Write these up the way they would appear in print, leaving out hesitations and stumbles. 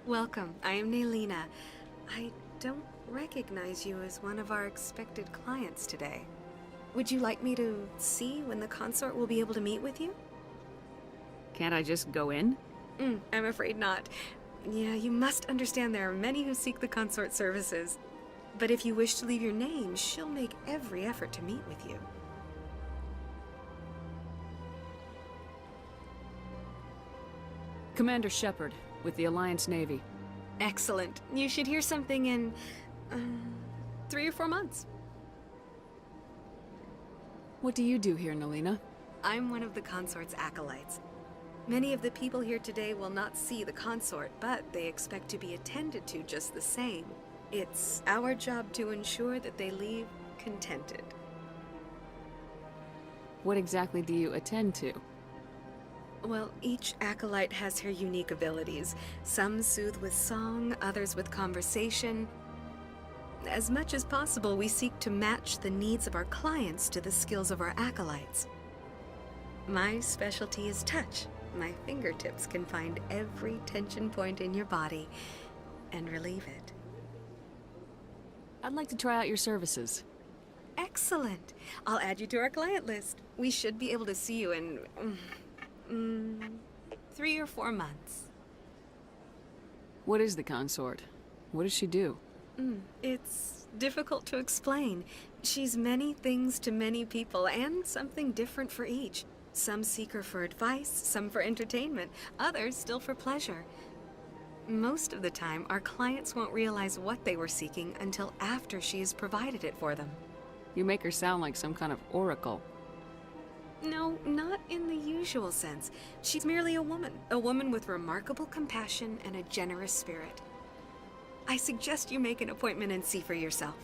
Welcome, I am Naylina. I don't recognize you as one of our expected clients today. Would you like me to see when the consort will be able to meet with you? Can't I just go in? I'm afraid not. Yeah, you must understand there are many who seek the consort services. But if you wish to leave your name, she'll make every effort to meet with you. Commander Shepard, with the Alliance Navy. Excellent. You should hear something in 3 or 4 months. What do you do here, Naylina? I'm one of the consort's acolytes. Many of the people here today will not see the consort, but they expect to be attended to just the same. It's our job to ensure that they leave contented. What exactly do you attend to? Well, each acolyte has her unique abilities. Some soothe with song, others with conversation. As much as possible, we seek to match the needs of our clients to the skills of our acolytes. My specialty is touch. My fingertips can find every tension point in your body and relieve it. I'd like to try out your services. Excellent. I'll add you to our client list. We should be able to see you in 3 or 4 months. What is the consort? What does she do? It's difficult to explain. She's many things to many people, and something different for each. Some seek her for advice, some for entertainment, others still for pleasure. Most of the time, our clients won't realize what they were seeking until after she has provided it for them. You make her sound like some kind of oracle. No, not in the usual sense. She's merely a woman with remarkable compassion and a generous spirit. I suggest you make an appointment and see for yourself.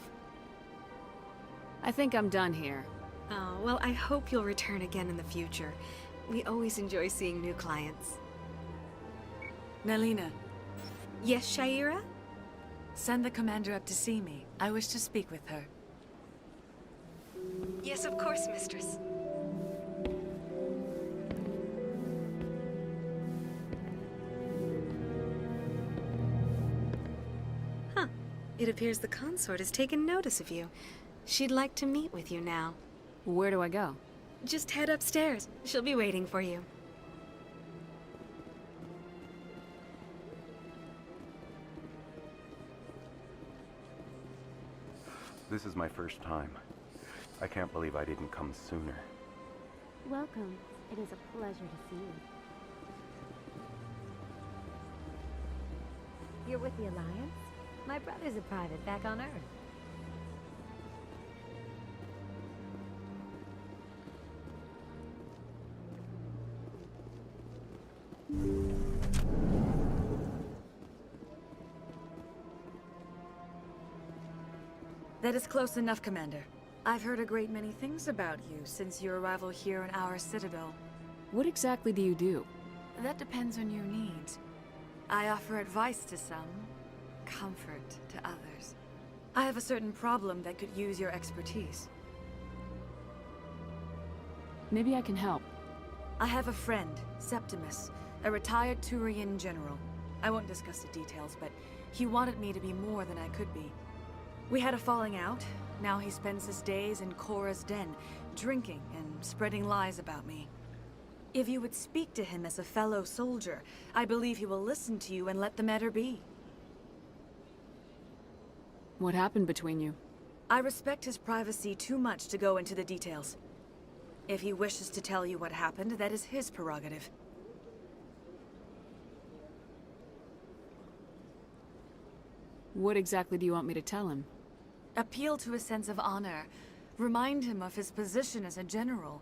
I think I'm done here. Oh, well, I hope you'll return again in the future. We always enjoy seeing new clients. Naylina, Yes, Shaira? send the commander up to see me. I wish to speak with her. Yes, of course, mistress. Huh. It appears the consort has taken notice of you. She'd like to meet with you now. Where do I go? Just head upstairs. She'll be waiting for you. This is my first time. I can't believe I didn't come sooner. Welcome. It is a pleasure to see you. You're with the Alliance? My brother's a private back on Earth. That is close enough, Commander. I've heard a great many things about you since your arrival here in our citadel. What exactly do you do? That depends on your needs. I offer advice to some, comfort to others. I have a certain problem that could use your expertise. Maybe I can help. I have a friend, Septimus, a retired Turian general. I won't discuss the details, but he wanted me to be more than I could be. We had a falling out. Now he spends his days in Korra's den, drinking and spreading lies about me. If you would speak to him as a fellow soldier, I believe he will listen to you and let the matter be. What happened between you? I respect his privacy too much to go into the details. If he wishes to tell you what happened, that is his prerogative. What exactly do you want me to tell him? Appeal to his sense of honor. Remind him of his position as a general.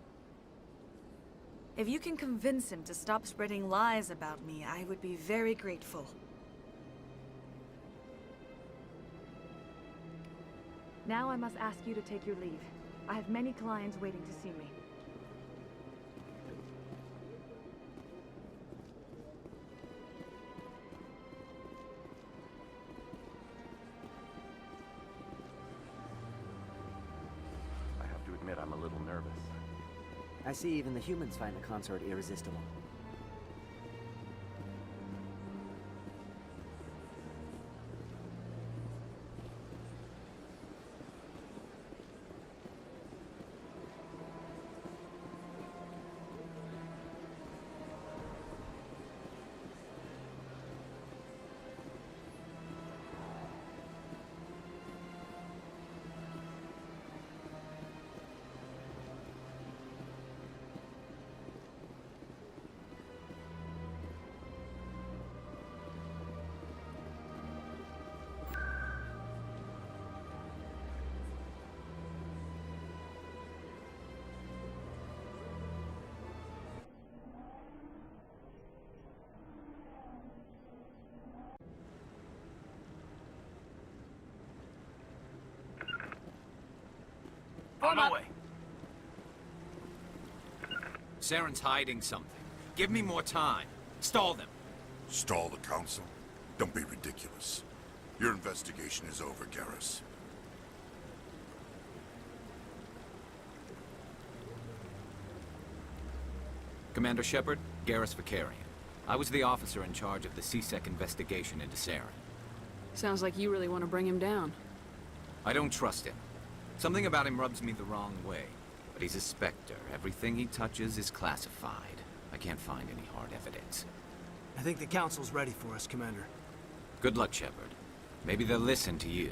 If you can convince him to stop spreading lies about me, I would be very grateful. Now I must ask you to take your leave. I have many clients waiting to see me. I have to admit I'm a little nervous. I see even the humans find the consort irresistible. On my way. Saren's hiding something. Give me more time. Stall them. Stall the council? Don't be ridiculous. Your investigation is over, Garrus. Commander Shepard, Garrus Vicarian. I was the officer in charge of the C-Sec investigation into Saren. Sounds like you really want to bring him down. I don't trust him. Something about him rubs me the wrong way. But he's a Spectre. Everything he touches is classified. I can't find any hard evidence. I think the Council's ready for us, Commander. Good luck, Shepard. Maybe they'll listen to you.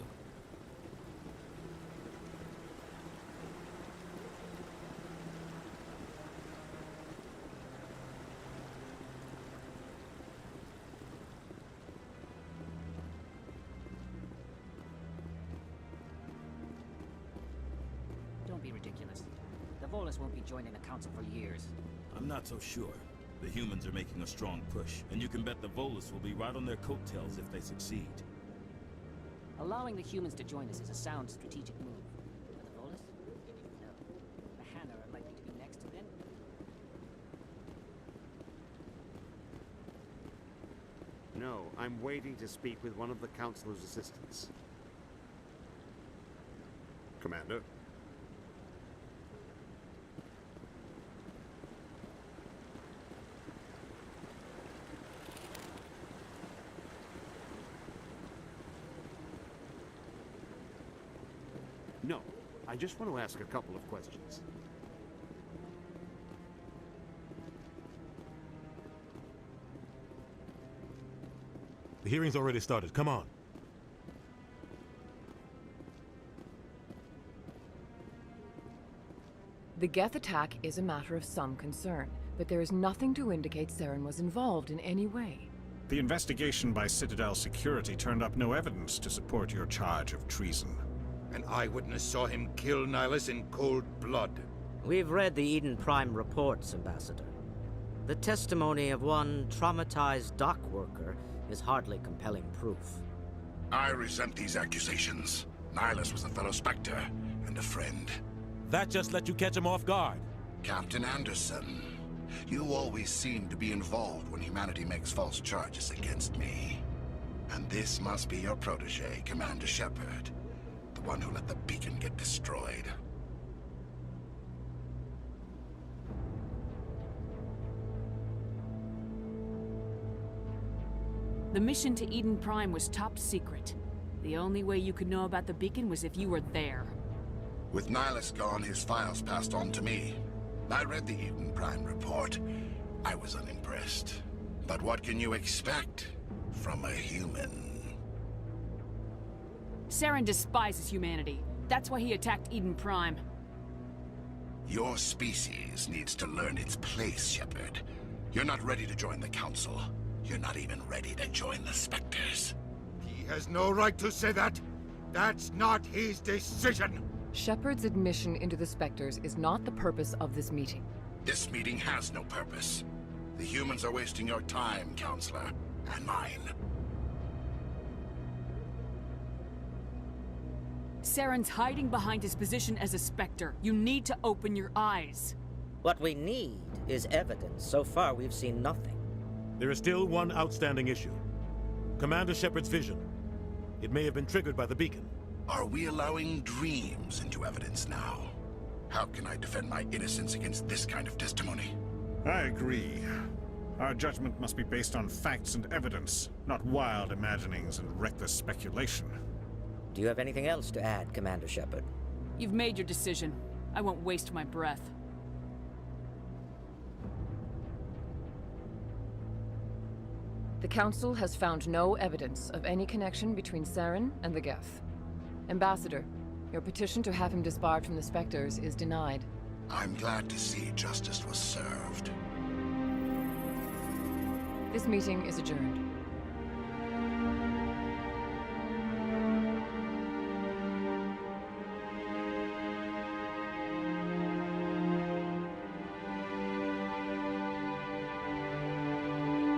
Don't be ridiculous. The Volus won't be joining the council for years. I'm not so sure. The humans are making a strong push, and you can bet the Volus will be right on their coattails if they succeed. Allowing the humans to join us is a sound strategic move. But the Volus? No. The Hanna are likely to be next to them. No, I'm waiting to speak with one of the Councilor's assistants. Commander? No, I just want to ask a couple of questions. The hearing's already started. Come on. The Geth attack is a matter of some concern, but there is nothing to indicate Saren was involved in any way. The investigation by Citadel Security turned up no evidence to support your charge of treason. An eyewitness saw him kill Nihilus in cold blood. We've read the Eden Prime reports, Ambassador. The testimony of one traumatized dock worker is hardly compelling proof. I resent these accusations. Nihilus was a fellow Spectre and a friend. That just let you catch him off guard. Captain Anderson, you always seem to be involved when humanity makes false charges against me. And this must be your protege, Commander Shepard. The one who let the beacon get destroyed. The mission to Eden Prime was top secret. The only way you could know about the beacon was if you were there. With Nihilus gone, his files passed on to me. I read the Eden Prime report. I was unimpressed. But what can you expect from a human? Saren despises humanity. That's why he attacked Eden Prime. Your species needs to learn its place, Shepard. You're not ready to join the Council. You're not even ready to join the Spectres. He has no right to say that. That's not his decision. Shepard's admission into the Spectres is not the purpose of this meeting. This meeting has no purpose. The humans are wasting your time, Counselor, and mine. Saren's hiding behind his position as a Spectre. You need to open your eyes. What we need is evidence. So far, we've seen nothing. There is still one outstanding issue. Commander Shepard's vision. It may have been triggered by the beacon. Are we allowing dreams into evidence now? How can I defend my innocence against this kind of testimony? I agree. Our judgment must be based on facts and evidence, not wild imaginings and reckless speculation. Do you have anything else to add, Commander Shepard? You've made your decision. I won't waste my breath. The Council has found no evidence of any connection between Saren and the Geth. Ambassador, your petition to have him disbarred from the Spectres is denied. I'm glad to see justice was served. This meeting is adjourned.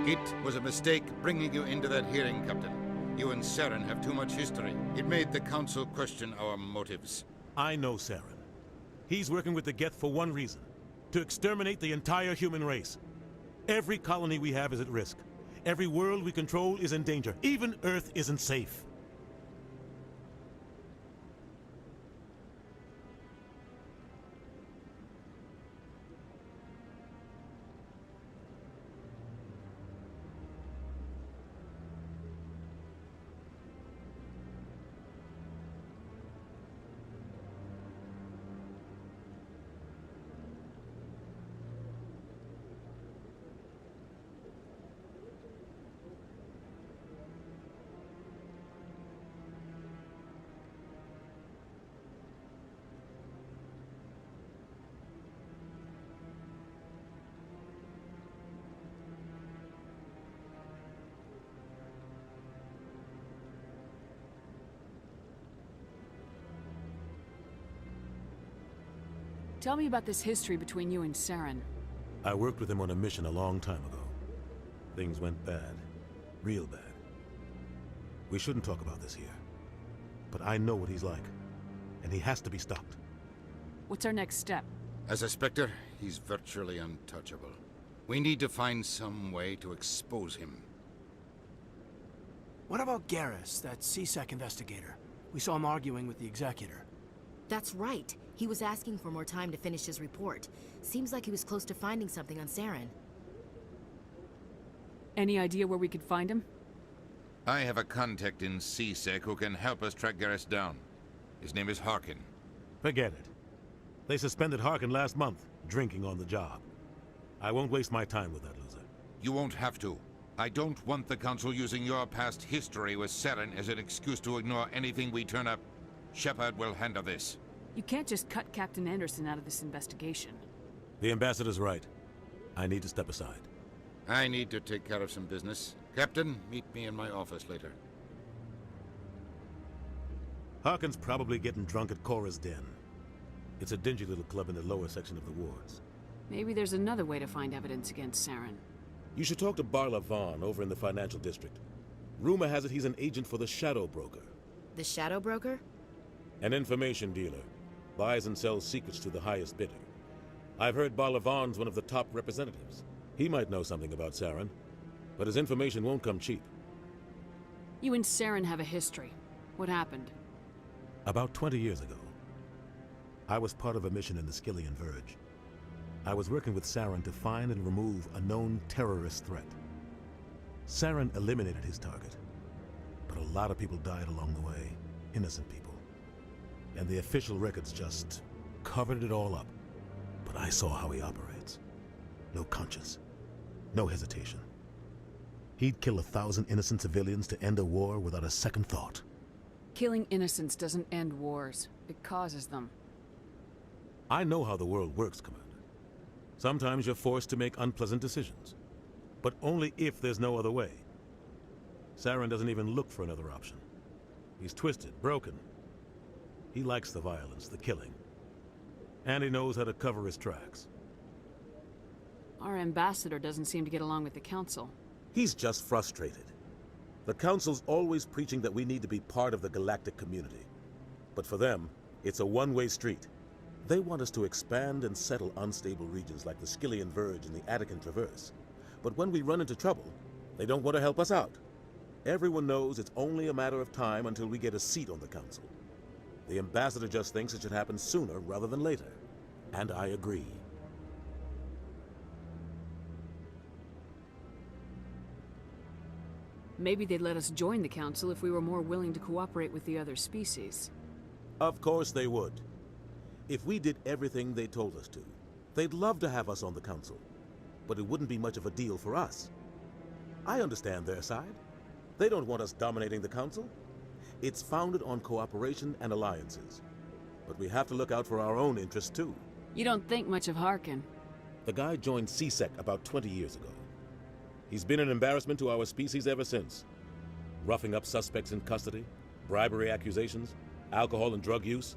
It was a mistake bringing you into that hearing, Captain. You and Saren have too much history. It made the Council question our motives. I know Saren. He's working with the Geth for one reason: to exterminate the entire human race. Every colony we have is at risk. Every world we control is in danger. Even Earth isn't safe. Tell me about this history between you and Saren. I worked with him on a mission a long time ago. Things went bad. Real bad. We shouldn't talk about this here. But I know what he's like. And he has to be stopped. What's our next step? As a Spectre, he's virtually untouchable. We need to find some way to expose him. What about Garrus, that CSEC investigator? We saw him arguing with the Executor. That's right. He was asking for more time to finish his report. Seems like he was close to finding something on Saren. Any idea where we could find him? I have a contact in CSEC who can help us track Garrus down. His name is Harkin. Forget it. They suspended Harkin last month, drinking on the job. I won't waste my time with that loser. You won't have to. I don't want the Council using your past history with Saren as an excuse to ignore anything we turn up. Shepard will handle this. You can't just cut Captain Anderson out of this investigation. The ambassador's right. I need to step aside. I need to take care of some business. Captain, meet me in my office later. Harkin's probably getting drunk at Cora's Den. It's a dingy little club in the lower section of the wards. Maybe there's another way to find evidence against Saren. You should talk to Barla Vaughn over in the financial district. Rumor has it he's an agent for the Shadow Broker. The Shadow Broker? An information dealer. Buys and sells secrets to the highest bidder. I've heard Barla Vaughn's one of the top representatives. He might know something about Saren, but his information won't come cheap. You and Saren have a history. What happened? About 20 years ago, I was part of a mission in the Skillian Verge. I was working with Saren to find and remove a known terrorist threat. Saren eliminated his target, but a lot of people died along the way, innocent people. And the official records just covered it all up. But I saw how he operates. No conscience. No hesitation. He'd kill 1,000 innocent civilians to end a war without a second thought. Killing innocents doesn't end wars. It causes them. I know how the world works, Commander. Sometimes you're forced to make unpleasant decisions. But only if there's no other way. Saren doesn't even look for another option. He's twisted, broken. He likes the violence, the killing. And he knows how to cover his tracks. Our ambassador doesn't seem to get along with the Council. He's just frustrated. The Council's always preaching that we need to be part of the galactic community. But for them, it's a one-way street. They want us to expand and settle unstable regions like the Skillian Verge and the Attican Traverse. But when we run into trouble, they don't want to help us out. Everyone knows it's only a matter of time until we get a seat on the Council. The ambassador just thinks it should happen sooner rather than later. And I agree. Maybe they'd let us join the Council if we were more willing to cooperate with the other species. Of course they would. If we did everything they told us to, they'd love to have us on the Council. But it wouldn't be much of a deal for us. I understand their side. They don't want us dominating the Council. It's founded on cooperation and alliances. But we have to look out for our own interests, too. You don't think much of Harkin. The guy joined CSEC about 20 years ago. He's been an embarrassment to our species ever since. Roughing up suspects in custody, bribery accusations, alcohol and drug use.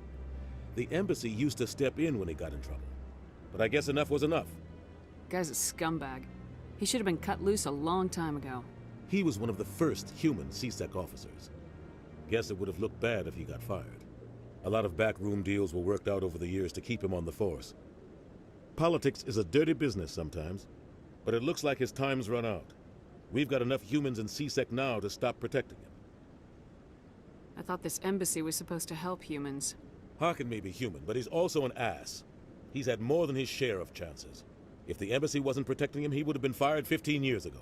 The embassy used to step in when he got in trouble. But I guess enough was enough. Guy's a scumbag. He should have been cut loose a long time ago. He was one of the first human CSEC officers. Guess it would have looked bad if he got fired. A lot of backroom deals were worked out over the years to keep him on the force. Politics is a dirty business sometimes, but it looks like his time's run out. We've got enough humans in C-Sec now to stop protecting him. I thought this embassy was supposed to help humans. Harkin may be human, but he's also an ass. He's had more than his share of chances. If the embassy wasn't protecting him, he would have been fired 15 years ago.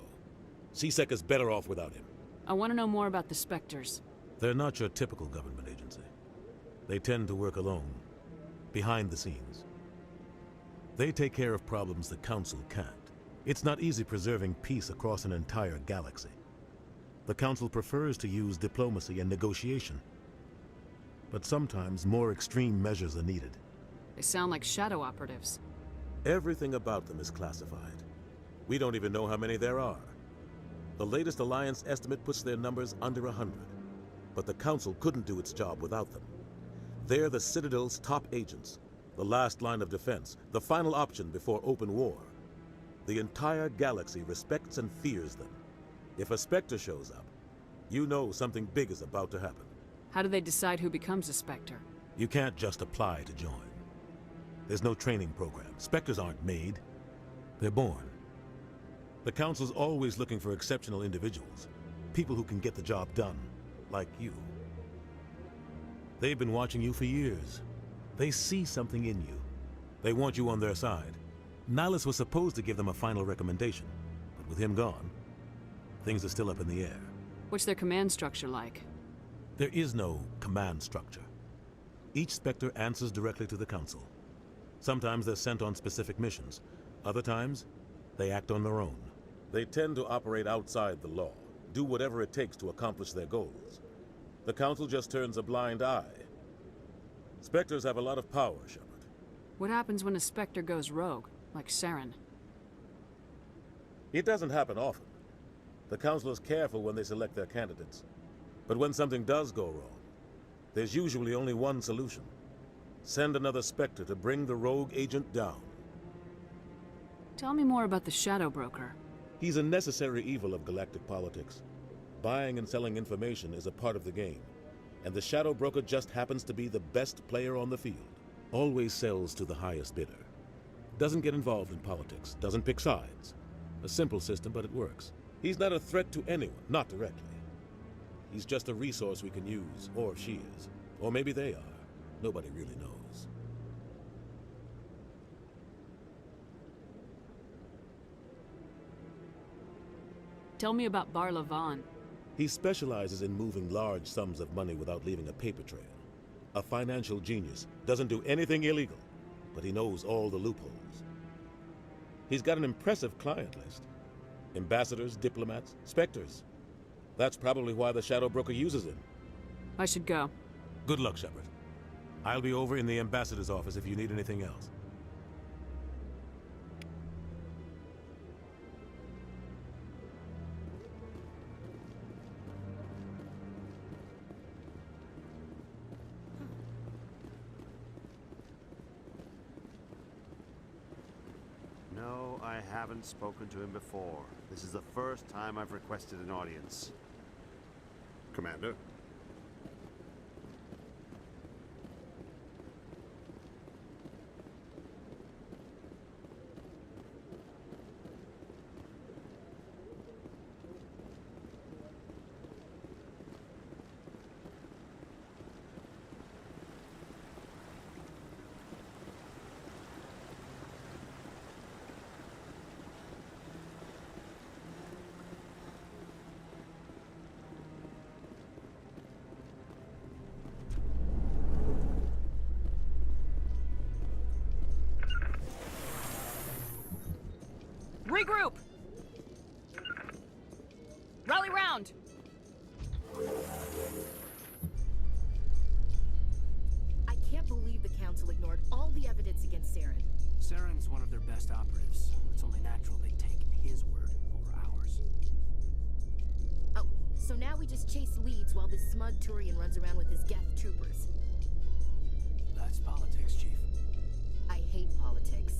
C-Sec is better off without him. I want to know more about the Spectres. They're not your typical government agency. They tend to work alone, behind the scenes. They take care of problems the Council can't. It's not easy preserving peace across an entire galaxy. The Council prefers to use diplomacy and negotiation. But sometimes more extreme measures are needed. They sound like shadow operatives. Everything about them is classified. We don't even know how many there are. The latest Alliance estimate puts their numbers under 100. But the Council couldn't do its job without them. They're the Citadel's top agents, the last line of defense, the final option before open war. The entire galaxy respects and fears them. If a Spectre shows up, you know something big is about to happen. How do they decide who becomes a Spectre? You can't just apply to join. There's no training program. Spectres aren't made. They're born. The Council's always looking for exceptional individuals, people who can get the job done, like you. They've been watching you for years. They see something in you. They want you on their side. Nihilus was supposed to give them a final recommendation, but with him gone, things are still up in the air. What's their command structure like? There is no command structure. Each Spectre answers directly to the Council. Sometimes they're sent on specific missions. Other times, they act on their own. They tend to operate outside the law, do whatever it takes to accomplish their goals. The Council just turns a blind eye. Spectres have a lot of power, Shepard. What happens when a Spectre goes rogue, like Saren? It doesn't happen often. The Council is careful when they select their candidates. But when something does go wrong, there's usually only one solution. Send another Spectre to bring the rogue agent down. Tell me more about the Shadow Broker. He's a necessary evil of galactic politics. Buying and selling information is a part of the game, and the Shadow Broker just happens to be the best player on the field. Always sells to the highest bidder. Doesn't get involved in politics, doesn't pick sides. A simple system, but it works. He's not a threat to anyone, not directly. He's just a resource we can use, or she is. Or maybe they are. Nobody really knows. Tell me about Barla Vaughn. He specializes in moving large sums of money without leaving a paper trail. A financial genius, doesn't do anything illegal, but he knows all the loopholes. He's got an impressive client list. Ambassadors, diplomats, Spectres. That's probably why the Shadow Broker uses him. I should go. Good luck, Shepard. I'll be over in the Ambassador's office if you need anything else. No, I haven't spoken to him before. This is the first time I've requested an audience. Commander? Regroup! Rally round! I can't believe the Council ignored all the evidence against Saren. Saren's one of their best operatives. It's only natural they take his word over ours. Oh, so now we just chase leads while this smug Turian runs around with his Geth troopers. That's politics, Chief. I hate politics.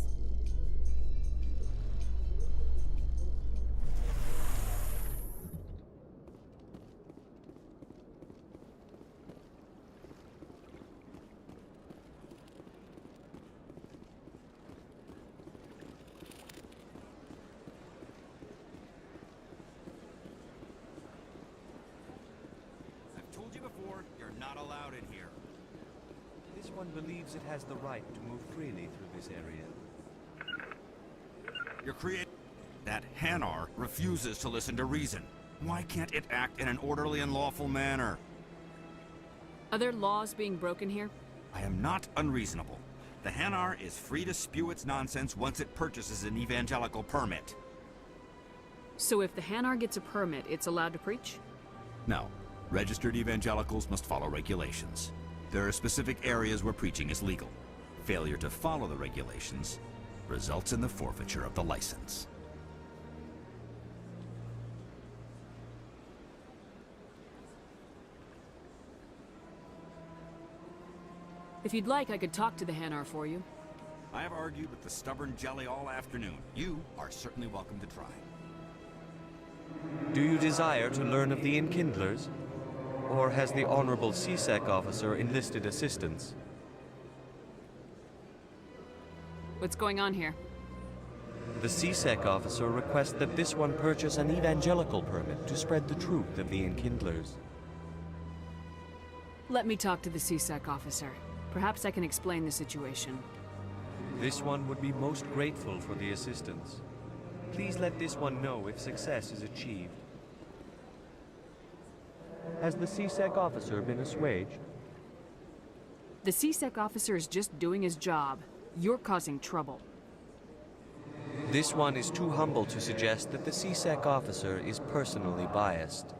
door. You're not allowed in here. This one believes it has the right to move freely through this area. You're creating... That Hanar refuses to listen to reason. Why can't it act in an orderly and lawful manner? Are there laws being broken here? I am not unreasonable. The Hanar is free to spew its nonsense once it purchases an evangelical permit. So if the Hanar gets a permit, it's allowed to preach? No. Registered evangelicals must follow regulations. There are specific areas where preaching is legal. Failure to follow the regulations results in the forfeiture of the license. If you'd like, I could talk to the Hanar for you. I have argued with the stubborn jelly all afternoon. You are certainly welcome to try. Do you desire to learn of the Enkindlers? Or has the Honorable CSEC officer enlisted assistance? What's going on here? The CSEC officer requests that this one purchase an evangelical permit to spread the truth of the Enkindlers. Let me talk to the CSEC officer. Perhaps I can explain the situation. This one would be most grateful for the assistance. Please let this one know if success is achieved. Has the CSEC officer been assuaged? The CSEC officer is just doing his job. You're causing trouble. This one is too humble to suggest that the CSEC officer is personally biased.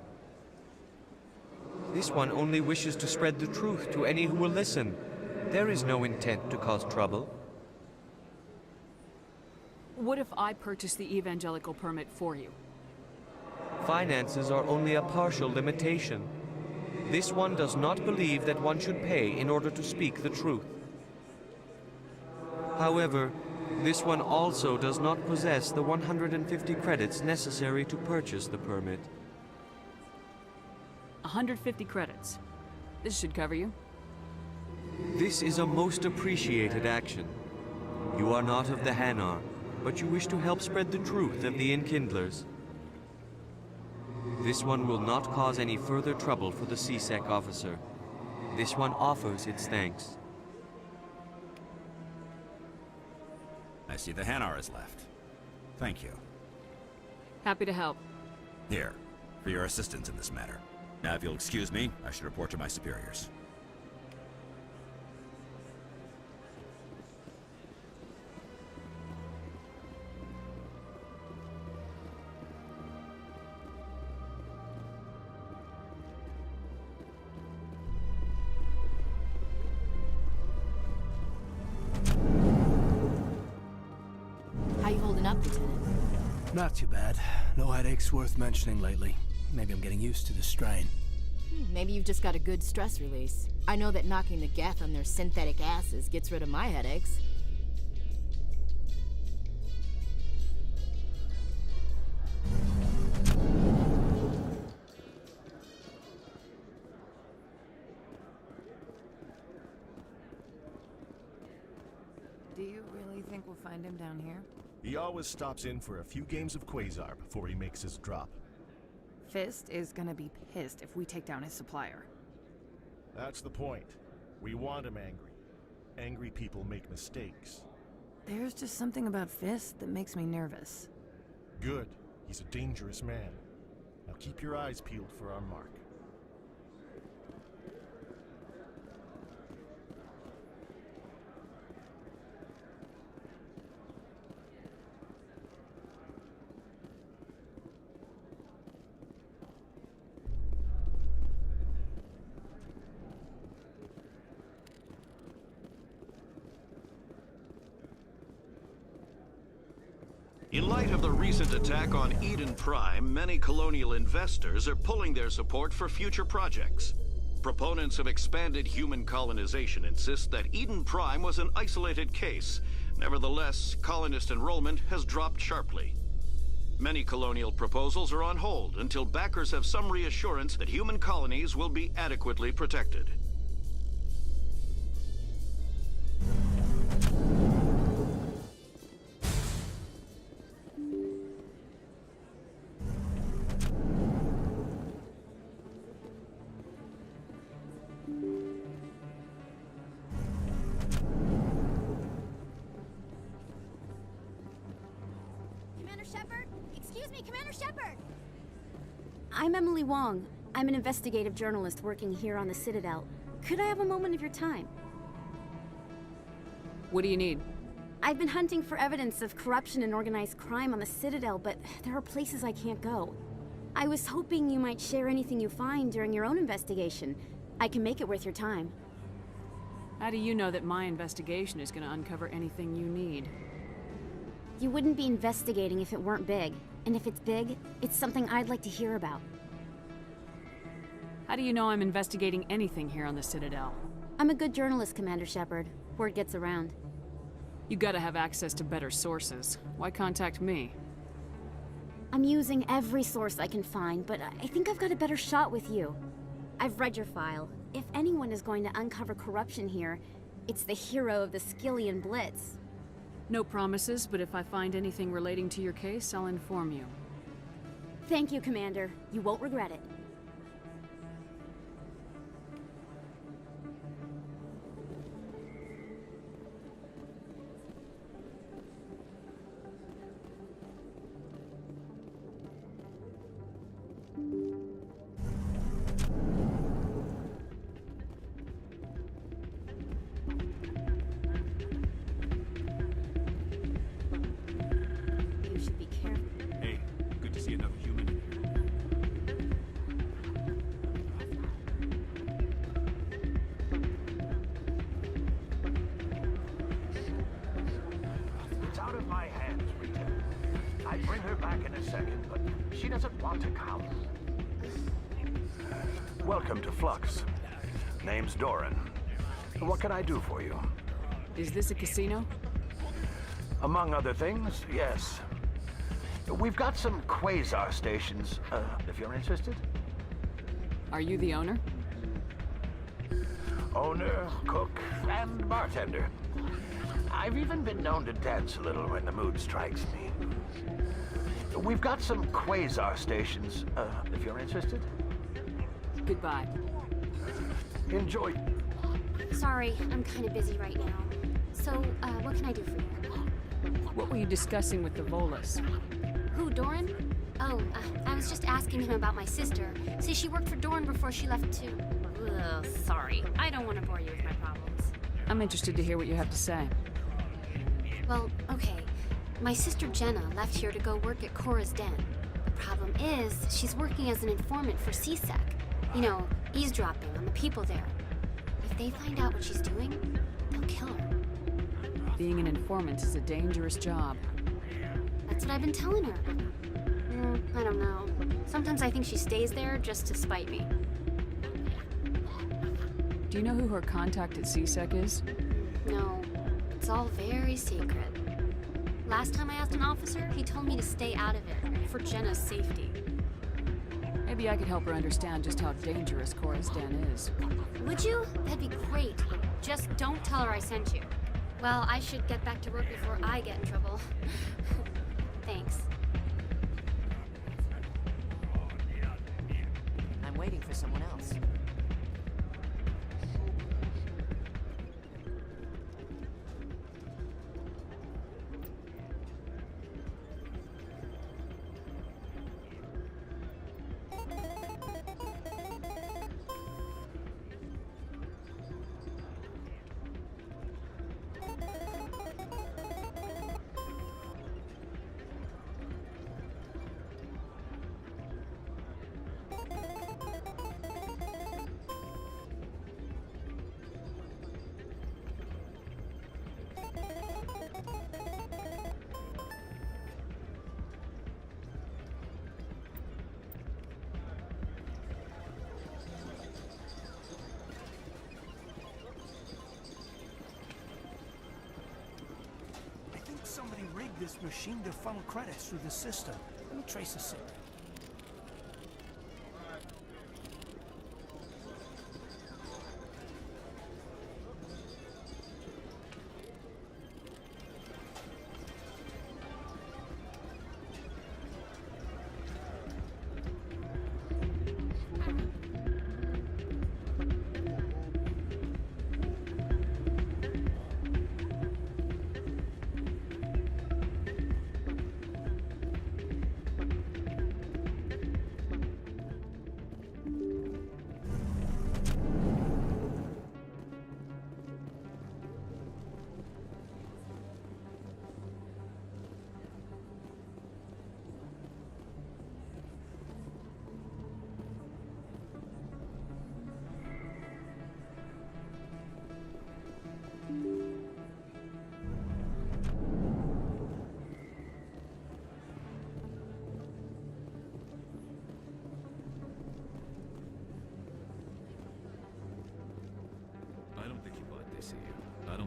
This one only wishes to spread the truth to any who will listen. There is no intent to cause trouble. What if I purchase the evangelical permit for you? Finances are only a partial limitation. This one does not believe that one should pay in order to speak the truth. However, this one also does not possess the 150 credits necessary to purchase the permit. 150 credits. This should cover you. This is a most appreciated action. You are not of the Hanar, but you wish to help spread the truth of the Enkindlers. This one will not cause any further trouble for the CSEC officer. This one offers its thanks. I see the Hanar is left. Thank you. Happy to help. Here, for your assistance in this matter. Now, if you'll excuse me, I should report to my superiors. How you holding up, Lieutenant? Not too bad. No headaches worth mentioning lately. Maybe I'm getting used to the strain. Maybe you've just got a good stress release. I know that knocking the Geth on their synthetic asses gets rid of my headaches. Do you really think we'll find him down here? He always stops in for a few games of Quasar before he makes his drop. Fist is gonna be pissed if we take down his supplier. That's the point. We want him angry. Angry people make mistakes. There's just something about Fist that makes me nervous. Good. He's a dangerous man. Now keep your eyes peeled for our mark. In light of the recent attack on Eden Prime, many colonial investors are pulling their support for future projects. Proponents of expanded human colonization insist that Eden Prime was an isolated case. Nevertheless, colonist enrollment has dropped sharply. Many colonial proposals are on hold until backers have some reassurance that human colonies will be adequately protected. Excuse me, Commander Shepard! I'm Emily Wong. I'm an investigative journalist working here on the Citadel. Could I have a moment of your time? What do you need? I've been hunting for evidence of corruption and organized crime on the Citadel, but there are places I can't go. I was hoping you might share anything you find during your own investigation. I can make it worth your time. How do you know that my investigation is going to uncover anything you need? You wouldn't be investigating if it weren't big. And if it's big, it's something I'd like to hear about. How do you know I'm investigating anything here on the Citadel? I'm a good journalist, Commander Shepard. Word gets around. You gotta have access to better sources. Why contact me? I'm using every source I can find, but I think I've got a better shot with you. I've read your file. If anyone is going to uncover corruption here, it's the hero of the Skillian Blitz. No promises, but if I find anything relating to your case, I'll inform you. Thank you, Commander. You won't regret it. Welcome to Flux. Name's Doran. What can I do for you? Is this a casino? Among other things, yes. We've got some quasar stations, if you're interested. Are you the owner? Owner, cook, and bartender. I've even been known to dance a little when the mood strikes me. We've got some quasar stations, if you're interested. Goodbye. Enjoy. Sorry, I'm kind of busy right now. So, what can I do for you? What were you discussing with the Volus? Who, Doran? Oh, I was just asking him about my sister. See, she worked for Doran before she left too. Ugh, sorry. I don't want to bore you with my problems. I'm interested to hear what you have to say. Well, okay. My sister Jenna left here to go work at Cora's Den. The problem is, she's working as an informant for CSEC. You know, eavesdropping on the people there. If they find out what she's doing, they'll kill her. Being an informant is a dangerous job. That's what I've been telling her. I don't know. Sometimes I think she stays there just to spite me. Do you know who her contact at CSEC is? No, it's all very secret. Last time I asked an officer, he told me to stay out of it, for Jenna's safety. Maybe I could help her understand just how dangerous Cora's Den is. Would you? That'd be great. Just don't tell her I sent you. Well, I should get back to work before I get in trouble. Thanks. I'm waiting for someone else. Somebody rigged this machine to funnel credits through the system. Let me trace the signal.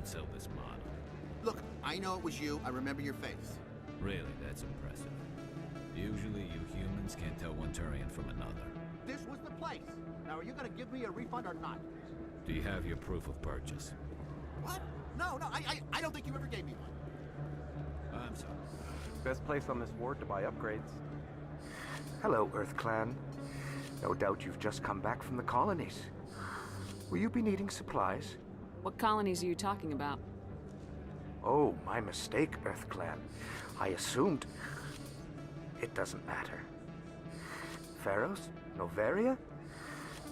don't sell this model. Look, I know it was you. I remember your face. Really, that's impressive. Usually you humans can't tell one Turian from another. This was the place. Now, are you gonna give me a refund or not? Do you have your proof of purchase? What? No, I don't think you ever gave me one. I'm sorry. Best place on this ward to buy upgrades. Hello, Earth Clan. No doubt you've just come back from the colonies. Will you be needing supplies? What colonies are you talking about? Oh, my mistake, Earth Clan. I assumed... It doesn't matter. Pharos? Novaria?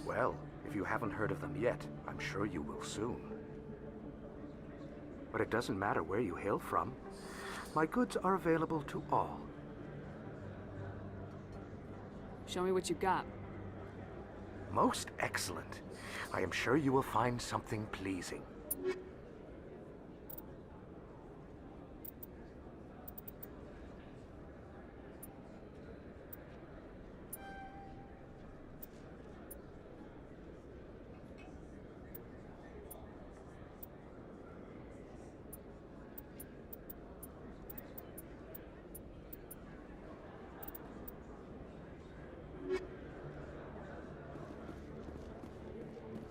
Well, if you haven't heard of them yet, I'm sure you will soon. But it doesn't matter where you hail from. My goods are available to all. Show me what you've got. Most excellent. I am sure you will find something pleasing.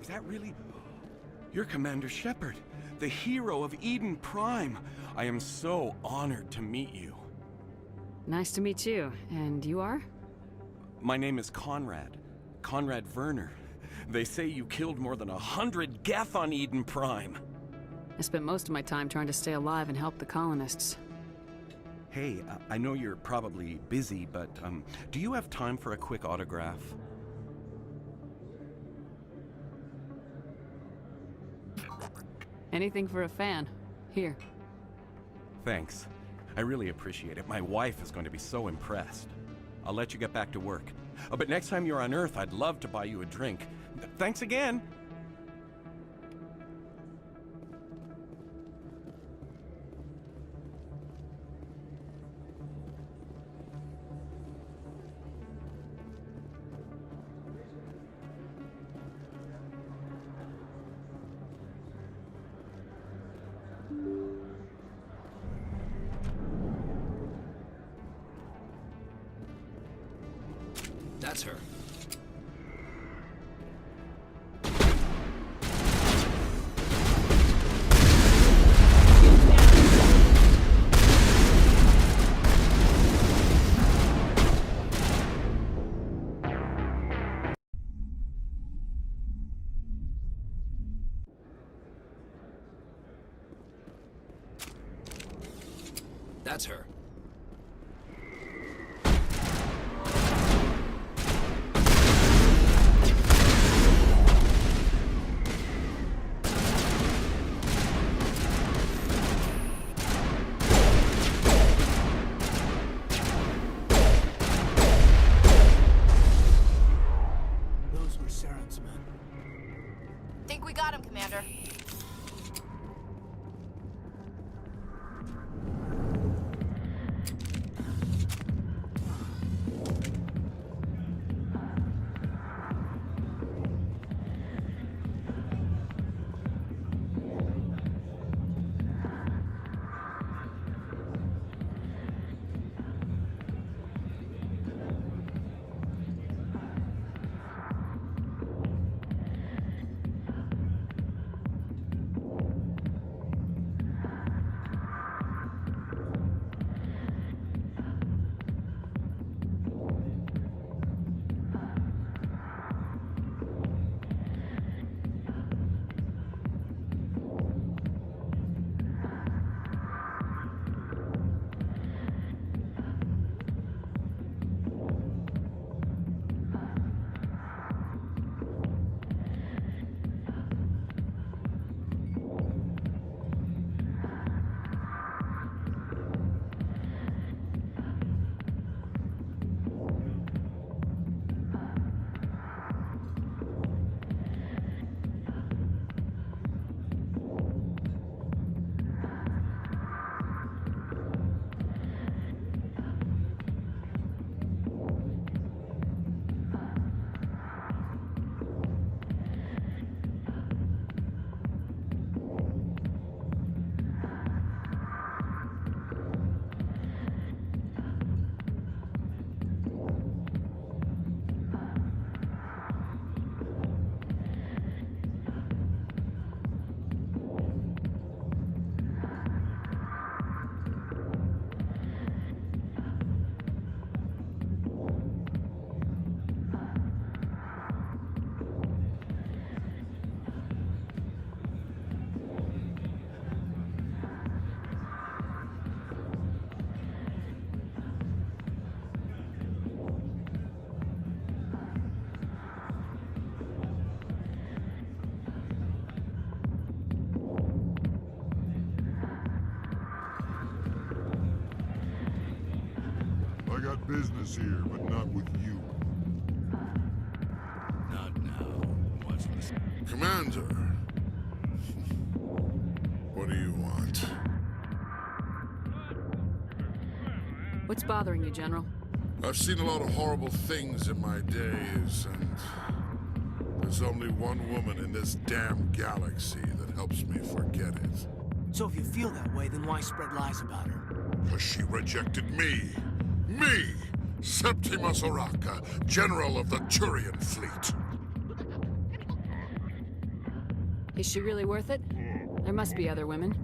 Is that really... You're Commander Shepard, the hero of Eden Prime. I am so honored to meet you. Nice to meet you. And you are? My name is Conrad. Conrad Werner. They say you killed more than 100 Geth on Eden Prime. I spent most of my time trying to stay alive and help the colonists. Hey, I know you're probably busy, but do you have time for a quick autograph? Anything for a fan. Here. Thanks. I really appreciate it. My wife is going to be so impressed. I'll let you get back to work. But next time you're on Earth, I'd love to buy you a drink. Thanks again! That's her. That's her. Those were Saren's men. Think we got him, Commander. business here, but not with you. Not now. Watch this. Commander. What do you want? What's bothering you, General? I've seen a lot of horrible things in my days, and there's only one woman in this damn galaxy that helps me forget it. So if you feel that way, then why spread lies about her? Because she rejected me! Me! Septimus Oraka, General of the Turian Fleet! Is she really worth it? There must be other women.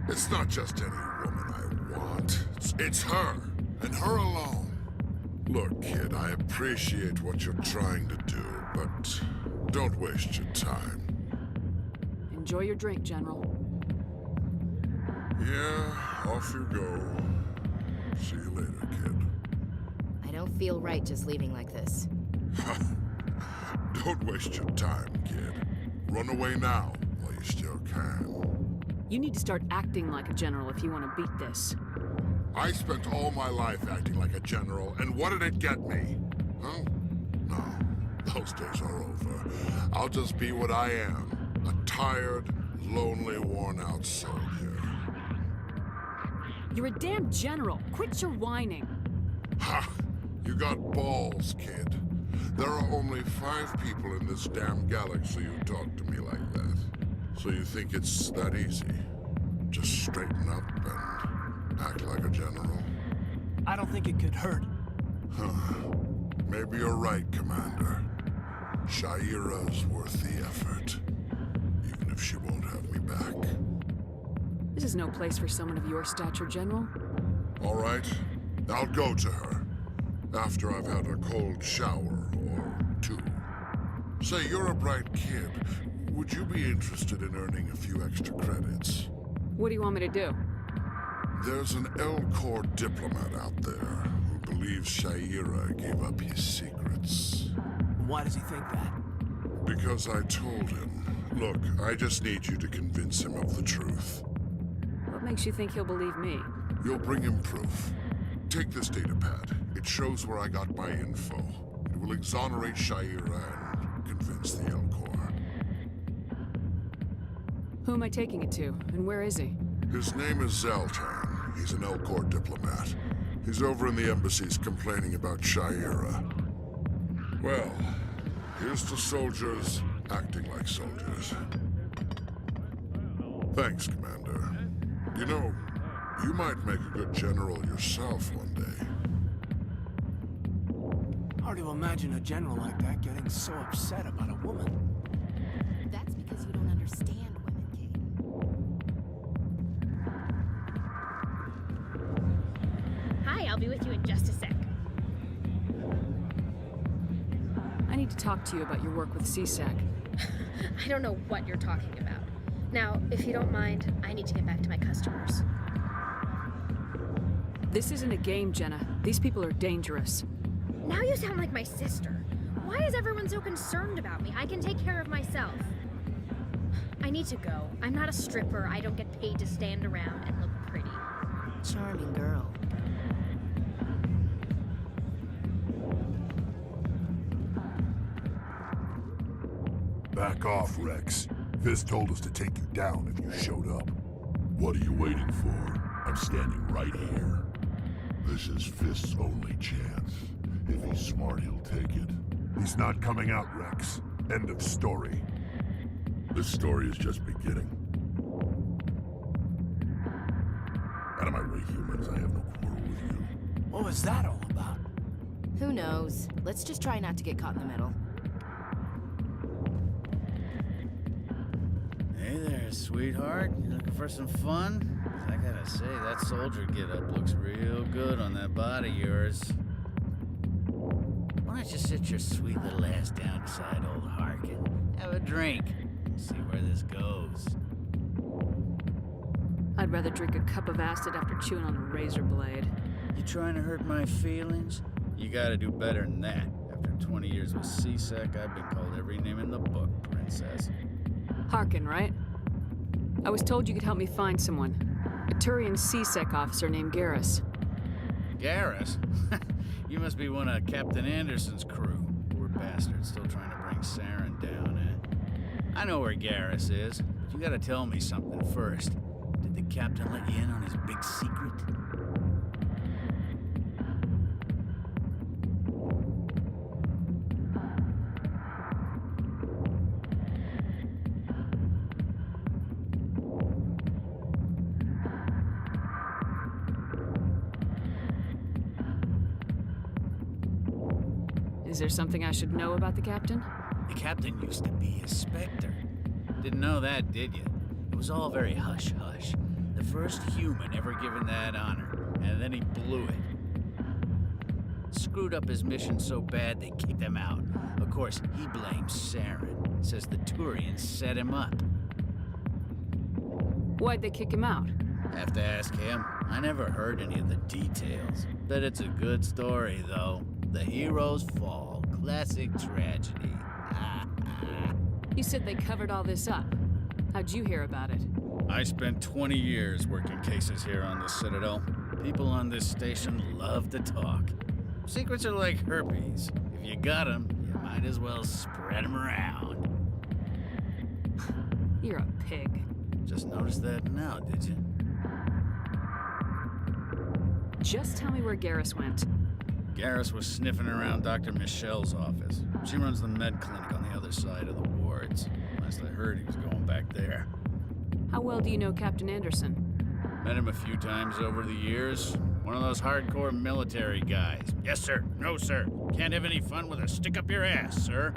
It's not just any woman I want. It's her, and her alone. Look, kid, I appreciate what you're trying to do, but don't waste your time. Enjoy your drink, General. Yeah, off you go. See you later, kid. I don't feel right just leaving like this. Don't waste your time, kid. Run away now, while you still can. You need to start acting like a general if you want to beat this. I spent all my life acting like a general, and what did it get me? Huh? No, those days are over. I'll just be what I am. A tired, lonely, worn-out soldier. You're a damn general. Quit your whining. Ha! You got balls, kid. There are only 5 people in this damn galaxy who talk to me like that. So you think it's that easy? Just straighten up and act like a general? I don't think it could hurt. Huh. Maybe you're right, Commander. Shaira's worth the effort. Even if she won't have me back. This is no place for someone of your stature, General. All right. I'll go to her. After I've had a cold shower or 2. Say, you're a bright kid. Would you be interested in earning a few extra credits? What do you want me to do? There's an L-Corps diplomat out there who believes Shaira gave up his secrets. Why does he think that? Because I told him. Look, I just need you to convince him of the truth. What makes you think he'll believe me? You'll bring him proof. Take this datapad. It shows where I got my info. It will exonerate Shaira and convince the L-Corps. Who am I taking it to, and where is he? His name is Zoltan. He's an L-Corps diplomat. He's over in the embassies complaining about Shaira. Well, here's to soldiers acting like soldiers. Thanks, Commander. You know, you might make a good general yourself one day. Hard to imagine a general like that getting so upset about a woman. That's because you don't understand women, Kate. Hi, I'll be with you in just a sec. I need to talk to you about your work with CSAC. I don't know what you're talking about. Now, if you don't mind, I need to get back to my customers. This isn't a game, Jenna. These people are dangerous. Now you sound like my sister. Why is everyone so concerned about me? I can take care of myself. I need to go. I'm not a stripper. I don't get paid to stand around and look pretty. Charming girl. Back off, Rex. Fist told us to take you down if you showed up. What are you waiting for? I'm standing right here. This is Fist's only chance. If he's smart, he'll take it. He's not coming out, Rex. End of story. This story is just beginning. Out of my way, humans. I have no quarrel with you. What was that all about? Who knows? Let's just try not to get caught in the middle. Hey there, sweetheart. You looking for some fun? I gotta say, that soldier getup looks real good on that body of yours. Why don't you sit your sweet little ass down beside old Harkin? Have a drink. See where this goes. I'd rather drink a cup of acid after chewing on a razor blade. You trying to hurt my feelings? You gotta do better than that. After 20 years with CSAC, I've been called every name in the book, princess. Harkin, right? I was told you could help me find someone. A Turian CSEC officer named Garrus. Garrus? You must be one of Captain Anderson's crew. Poor bastard, still trying to bring Saren down, eh? I know where Garrus is, but you gotta tell me something first. Did the captain let you in on his big secret? Is there something I should know about the captain? The captain used to be a Spectre. Didn't know that, did you? It was all very hush-hush. The first human ever given that honor, and then he blew it. Screwed up his mission so bad they kicked him out. Of course, he blames Saren. Says the Turians set him up. Why'd they kick him out? Have to ask him. I never heard any of the details. Bet it's a good story, though. The heroes fall. Classic tragedy. You said they covered all this up. How'd you hear about it? I spent 20 years working cases here on the Citadel. People on this station love to talk. Secrets are like herpes. If you got them, you might as well spread them around. You're a pig. Just noticed that now, did you? Just tell me where Garrus went. Garrus was sniffing around Dr. Michelle's office. She runs the med clinic on the other side of the wards. Last I heard, he was going back there. How well do you know Captain Anderson? Met him a few times over the years. One of those hardcore military guys. Yes, sir. No, sir. Can't have any fun with a stick up your ass, sir.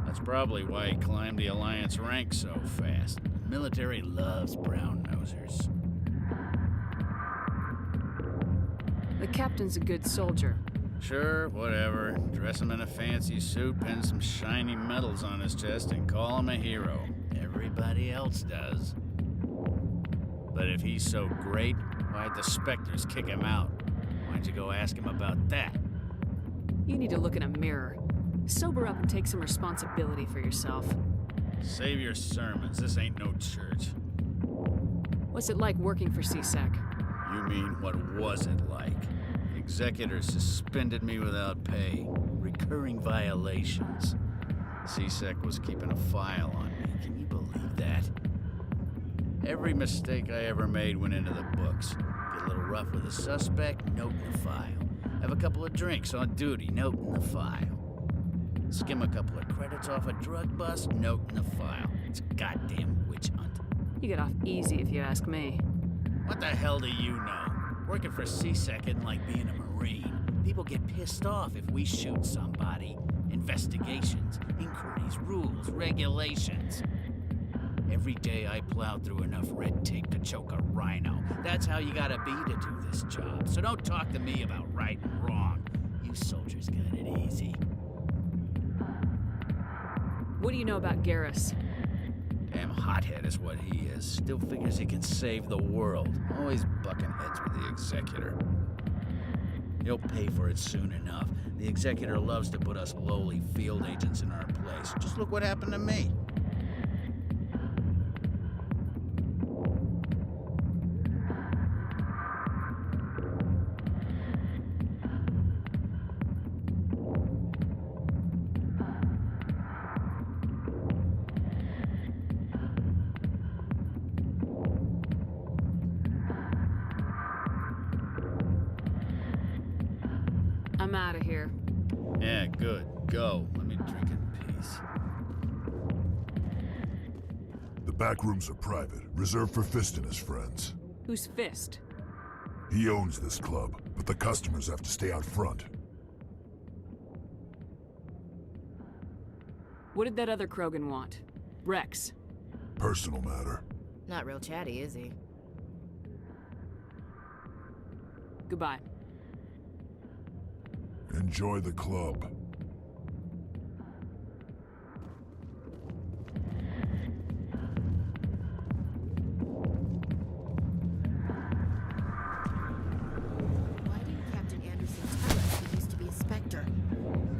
That's probably why he climbed the Alliance ranks so fast. The military loves brown-nosers. The captain's a good soldier. Sure, whatever. Dress him in a fancy suit, pin some shiny medals on his chest, and call him a hero. Everybody else does. But if he's so great, why'd the Spectres kick him out? Why'd you go ask him about that? You need to look in a mirror. Sober up and take some responsibility for yourself. Save your sermons. This ain't no church. What's it like working for CSEC? You mean, what was it like? The executors suspended me without pay. Recurring violations. CSEC was keeping a file on me. Can you believe that? Every mistake I ever made went into the books. Get a little rough with a suspect, note in the file. Have a couple of drinks on duty, note in the file. Skim a couple of credits off a drug bust, note in the file. It's a goddamn witch hunt. You get off easy if you ask me. What the hell do you know? Working for CSEC isn't like being a Marine. People get pissed off if we shoot somebody. Investigations, inquiries, rules, regulations. Every day I plow through enough red tape to choke a rhino. That's how you gotta be to do this job. So don't talk to me about right and wrong. You soldiers got it easy. What do you know about Garrus? Damn hothead is what he is. Still figures he can save the world. Always bucking heads with the Executor. He'll pay for it soon enough. The Executor loves to put us lowly field agents in our place. Just look what happened to me. I'm out of here. Yeah, good. Go. Let me drink in peace. The back rooms are private, reserved for Fist and his friends. Who's Fist? He owns this club, but the customers have to stay out front. What did that other Krogan want? Rex. Personal matter. Not real chatty, is he? Goodbye. Enjoy the club. Why didn't Captain Anderson tell us he used to be a Spectre?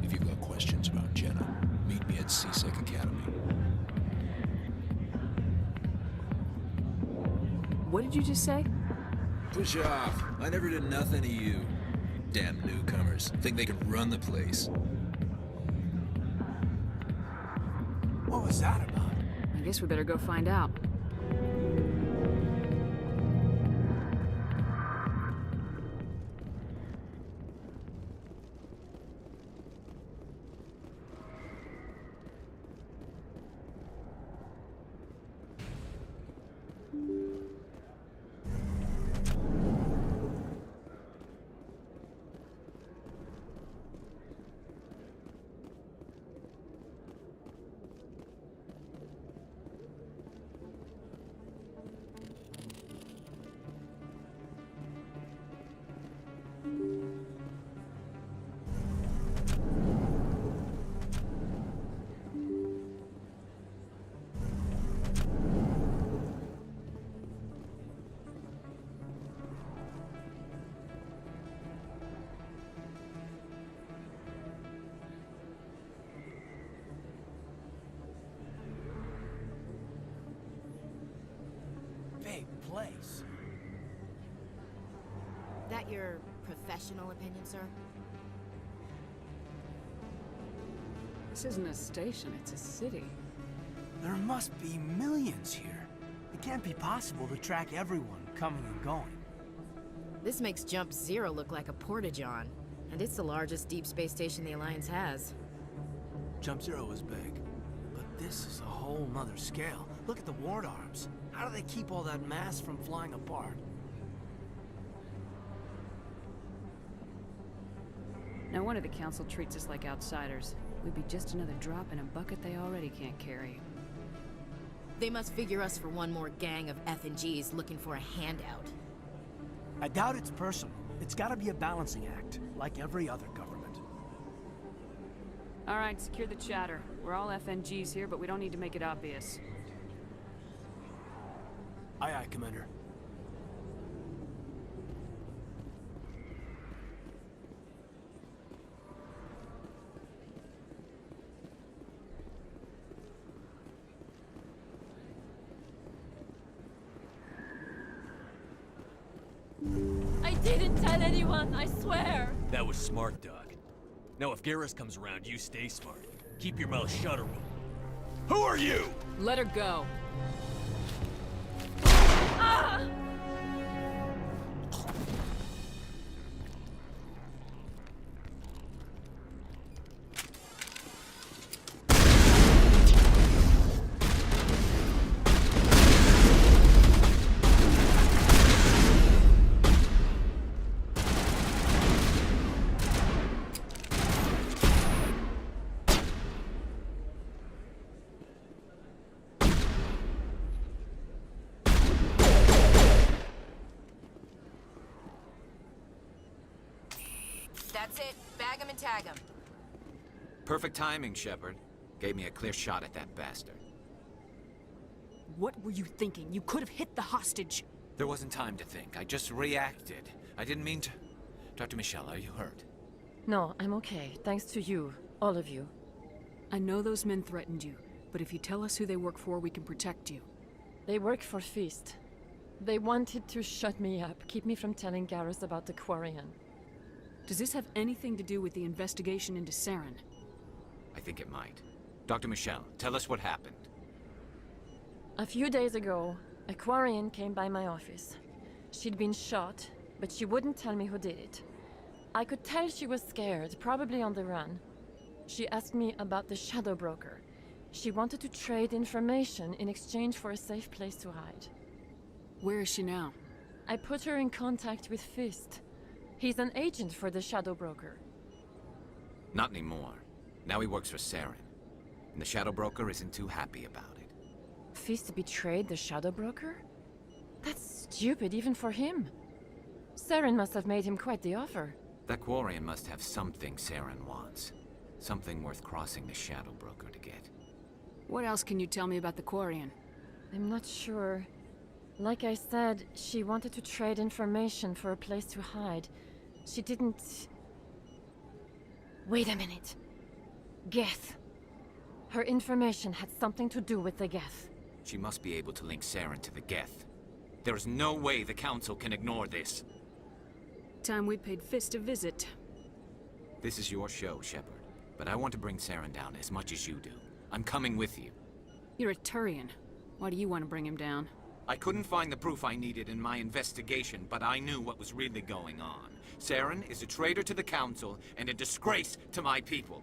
If you've got questions about Jenna, meet me at CSEC Academy. What did you just say? Push off. I never did nothing to you. Damn newcomers. Think they can run the place. What was that about? I guess we better go find out. Big place. That your professional opinion, sir? This isn't a station, it's a city. There must be millions here. It can't be possible to track everyone coming and going. This makes Jump Zero look like a porta-john, and it's the largest deep space station the Alliance has. Jump Zero is big, but this is a whole nother scale. Look at the ward arms. How do they keep all that mass from flying apart? No wonder the Council treats us like outsiders. We'd be just another drop in a bucket they already can't carry. They must figure us for one more gang of F&Gs looking for a handout. I doubt it's personal. It's gotta be a balancing act, like every other government. All right, secure the chatter. We're all FNGs here, but we don't need to make it obvious. Aye, aye, Commander. I didn't tell anyone, I swear! That was smart, Doc. Now if Garrus comes around, you stay smart. Keep your mouth shut or we'll... Who are you? Let her go. Ah! That's it. Bag him and tag him. Perfect timing, Shepard. Gave me a clear shot at that bastard. What were you thinking? You could have hit the hostage. There wasn't time to think. I just reacted. I didn't mean to... Dr. Michelle, are you hurt? No, I'm okay. Thanks to you. All of you. I know those men threatened you, but if you tell us who they work for, we can protect you. They work for Feast. They wanted to shut me up, keep me from telling Garrus about the Quarian. Does this have anything to do with the investigation into Saren? I think it might. Dr. Michelle, tell us what happened. A few days ago, a Quarian came by my office. She'd been shot, but she wouldn't tell me who did it. I could tell she was scared, probably on the run. She asked me about the Shadow Broker. She wanted to trade information in exchange for a safe place to hide. Where is she now? I put her in contact with Fist. He's an agent for the Shadow Broker. Not anymore. Now he works for Saren. And the Shadow Broker isn't too happy about it. Fist betrayed the Shadow Broker? That's stupid even for him. Saren must have made him quite the offer. That Quarian must have something Saren wants. Something worth crossing the Shadow Broker to get. What else can you tell me about the Quarian? I'm not sure. Like I said, she wanted to trade information for a place to hide. She didn't... Wait a minute. Geth. Her information had something to do with the Geth. She must be able to link Saren to the Geth. There's no way the Council can ignore this. time we paid Fist a visit. This is your show, Shepard. But I want to bring Saren down as much as you do. I'm coming with you. You're a Turian. Why do you want to bring him down? I couldn't find the proof I needed in my investigation, but I knew what was really going on. Saren is a traitor to the Council and a disgrace to my people.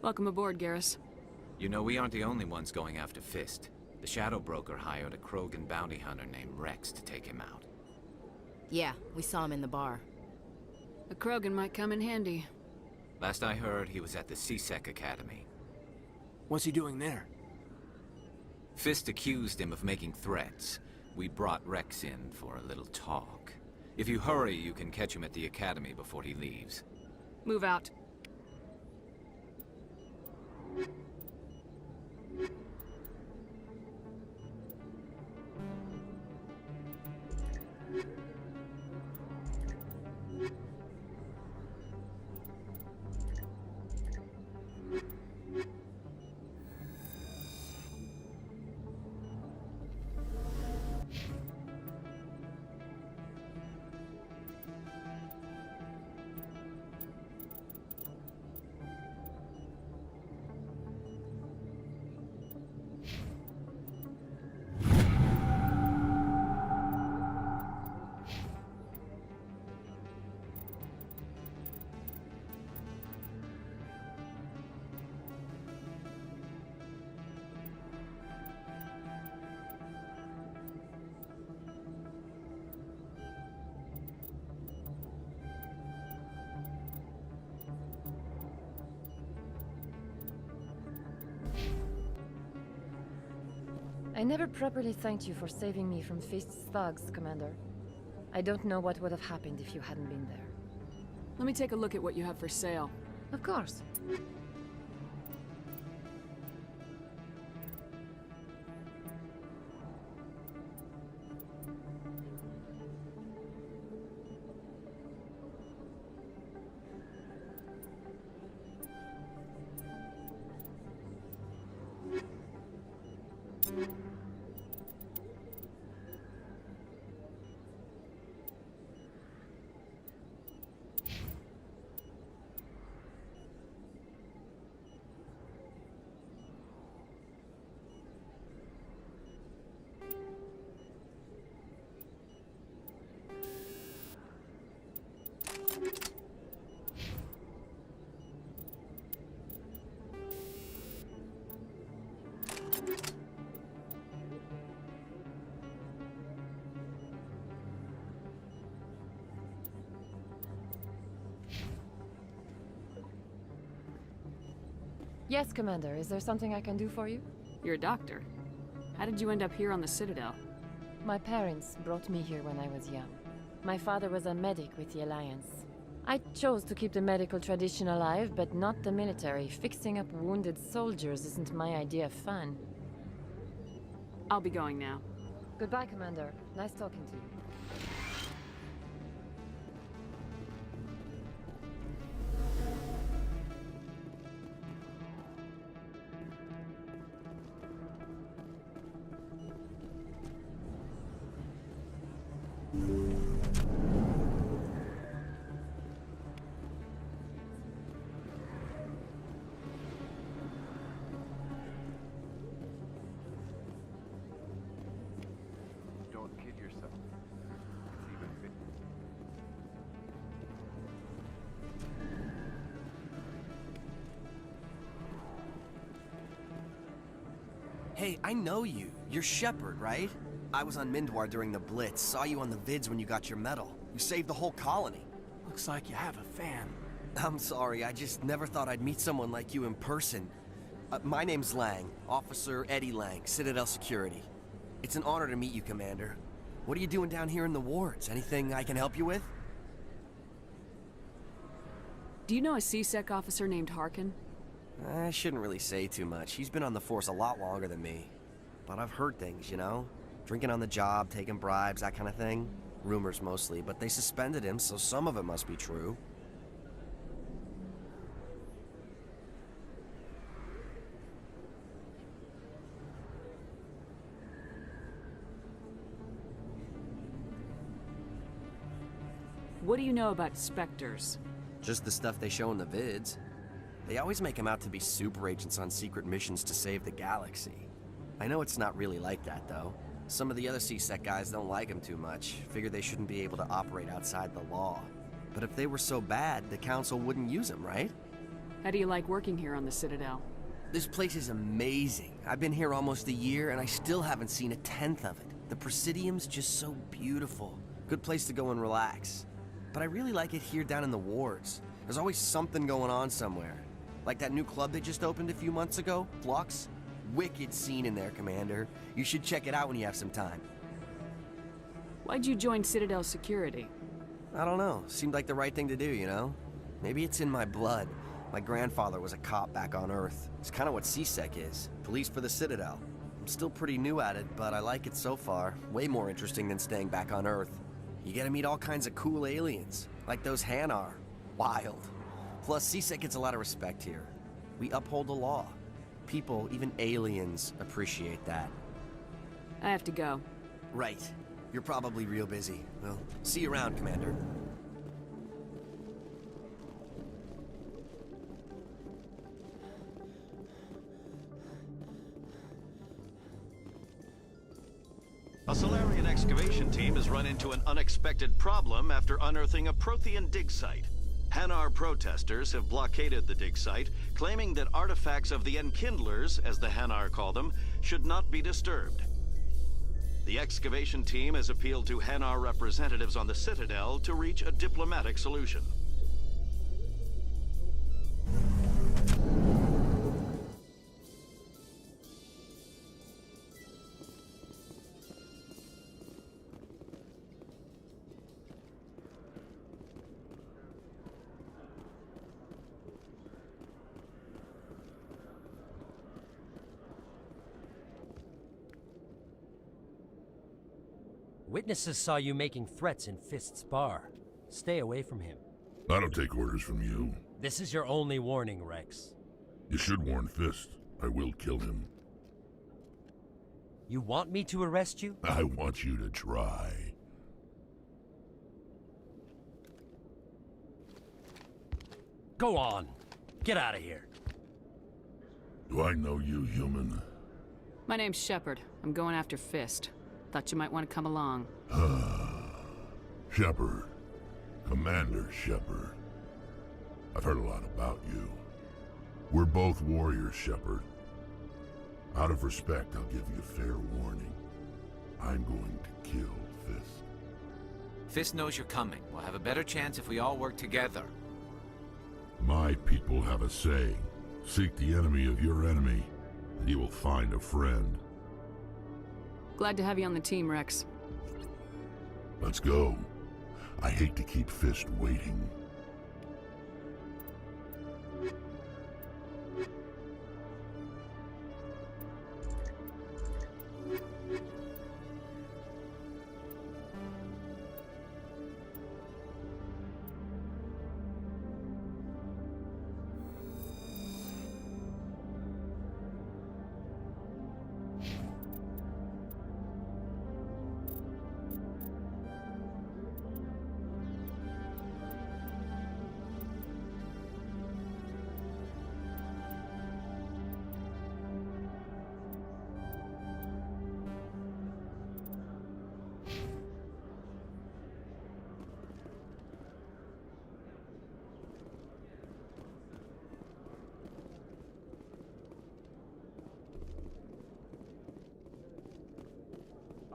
Welcome aboard, Garrus. You know, we aren't the only ones going after Fist. The Shadow Broker hired a Krogan bounty hunter named Rex to take him out. Yeah, we saw him in the bar. A Krogan might come in handy. Last I heard, he was at the CSEC Academy. What's he doing there? Fist accused him of making threats. We brought Rex in for a little talk. If you hurry, you can catch him at the Academy before he leaves. Move out. I never properly thanked you for saving me from Fist's thugs, Commander. I don't know what would have happened if you hadn't been there. Let me take a look at what you have for sale. Of course. Yes, Commander. Is there something I can do for you? You're a doctor. How did you end up here on the Citadel? My parents brought me here when I was young. My father was a medic with the Alliance. I chose to keep the medical tradition alive, but not the military. Fixing up wounded soldiers isn't my idea of fun. I'll be going now. Goodbye, Commander. Nice talking to you. Don't kid yourself. It's even fit. Hey, I know you. You're Shepard, right? I was on Mindwar during the Blitz. Saw you on the vids when you got your medal. You saved the whole colony. Looks like you have a fan. I'm sorry, I just never thought I'd meet someone like you in person. My name's Lang, Officer Eddie Lang, Citadel Security. It's an honor to meet you, Commander. What are you doing down here in the wards? Anything I can help you with? Do you know a CSEC officer named Harkin? I shouldn't really say too much. He's been on the force a lot longer than me. But I've heard things, you know? Drinking on the job, taking bribes, that kind of thing. Rumors mostly, but they suspended him, so some of it must be true. What do you know about Spectres? Just the stuff they show in the vids. They always make them out to be super agents on secret missions to save the galaxy. I know it's not really like that, though. Some of the other CSEC guys don't like them too much, figure they shouldn't be able to operate outside the law. But if they were so bad, the Council wouldn't use them, right? How do you like working here on the Citadel? This place is amazing. I've been here almost a year, and I still haven't seen a tenth of it. The Presidium's just so beautiful. Good place to go and relax. But I really like it here down in the wards. There's always something going on somewhere. Like that new club they just opened a few months ago, Flux. Wicked scene in there, Commander. You should check it out when you have some time. Why'd you join Citadel Security? I don't know. Seemed like the right thing to do, you know? Maybe it's in my blood. My grandfather was a cop back on Earth. It's kind of what CSEC is. Police for the Citadel. I'm still pretty new at it, but I like it so far. Way more interesting than staying back on Earth. You get to meet all kinds of cool aliens, like those Hanar. Wild. Plus, CSEC gets a lot of respect here. We uphold the law. People, even aliens, appreciate that. I have to go. Right. You're probably real busy. Well, see you around, Commander. A Solarian excavation team has run into an unexpected problem after unearthing a Prothean dig site. Hanar protesters have blockaded the dig site, claiming that artifacts of the Enkindlers, as the Hanar call them, should not be disturbed. The excavation team has appealed to Hanar representatives on the Citadel to reach a diplomatic solution. Witnesses saw you making threats in Fist's bar. Stay away from him. I don't take orders from you. This is your only warning, Rex. You should warn Fist. I will kill him. You want me to arrest you? I want you to try. Go on. Get out of here. Do I know you, human? My name's Shepard. I'm going after Fist. Thought you might want to come along. Shepard. Commander Shepard. I've heard a lot about you. We're both warriors, Shepard. Out of respect, I'll give you fair warning. I'm going to kill Fist. Fist knows you're coming. We'll have a better chance if we all work together. My people have a saying. Seek the enemy of your enemy, and you will find a friend. Glad to have you on the team, Rex. Let's go. I hate to keep Fist waiting.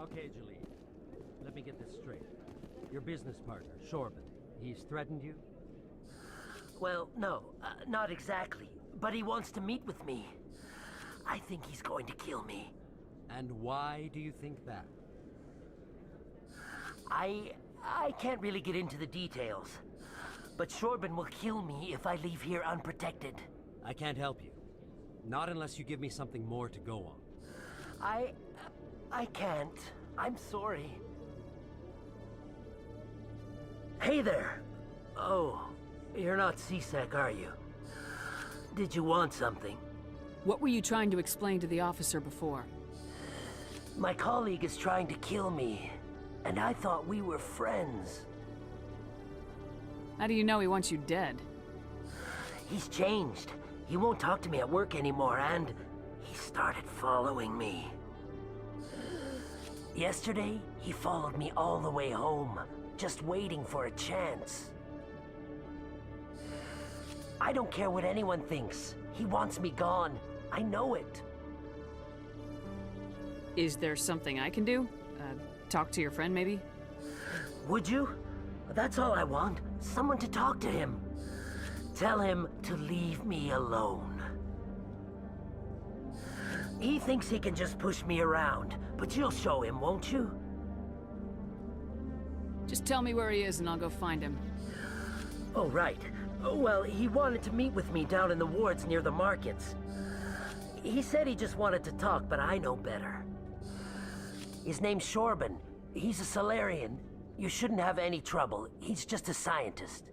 Okay, Julie. Let me get this straight. Your business partner, Shorban, he's threatened you? Well, no, not exactly. But he wants to meet with me. I think he's going to kill me. And why do you think that? I can't really get into the details. But Shorban will kill me if I leave here unprotected. I can't help you. Not unless you give me something more to go on. I can't. I'm sorry. Hey there. Oh, you're not CSEC, are you? Did you want something? What were you trying to explain to the officer before? My colleague is trying to kill me, and I thought we were friends. How do you know he wants you dead? He's changed. He won't talk to me at work anymore, and he started following me. Yesterday, he followed me all the way home, just waiting for a chance. I don't care what anyone thinks. He wants me gone. I know it. Is there something I can do? Talk to your friend, maybe? Would you? That's all I want. Someone to talk to him. Tell him to leave me alone. He thinks he can just push me around, but you'll show him, won't you? Just tell me where he is and I'll go find him. Oh, right. Well, he wanted to meet with me down in the wards near the markets. He said he just wanted to talk, but I know better. His name's Shorban. He's a Solarian. You shouldn't have any trouble. He's just a scientist.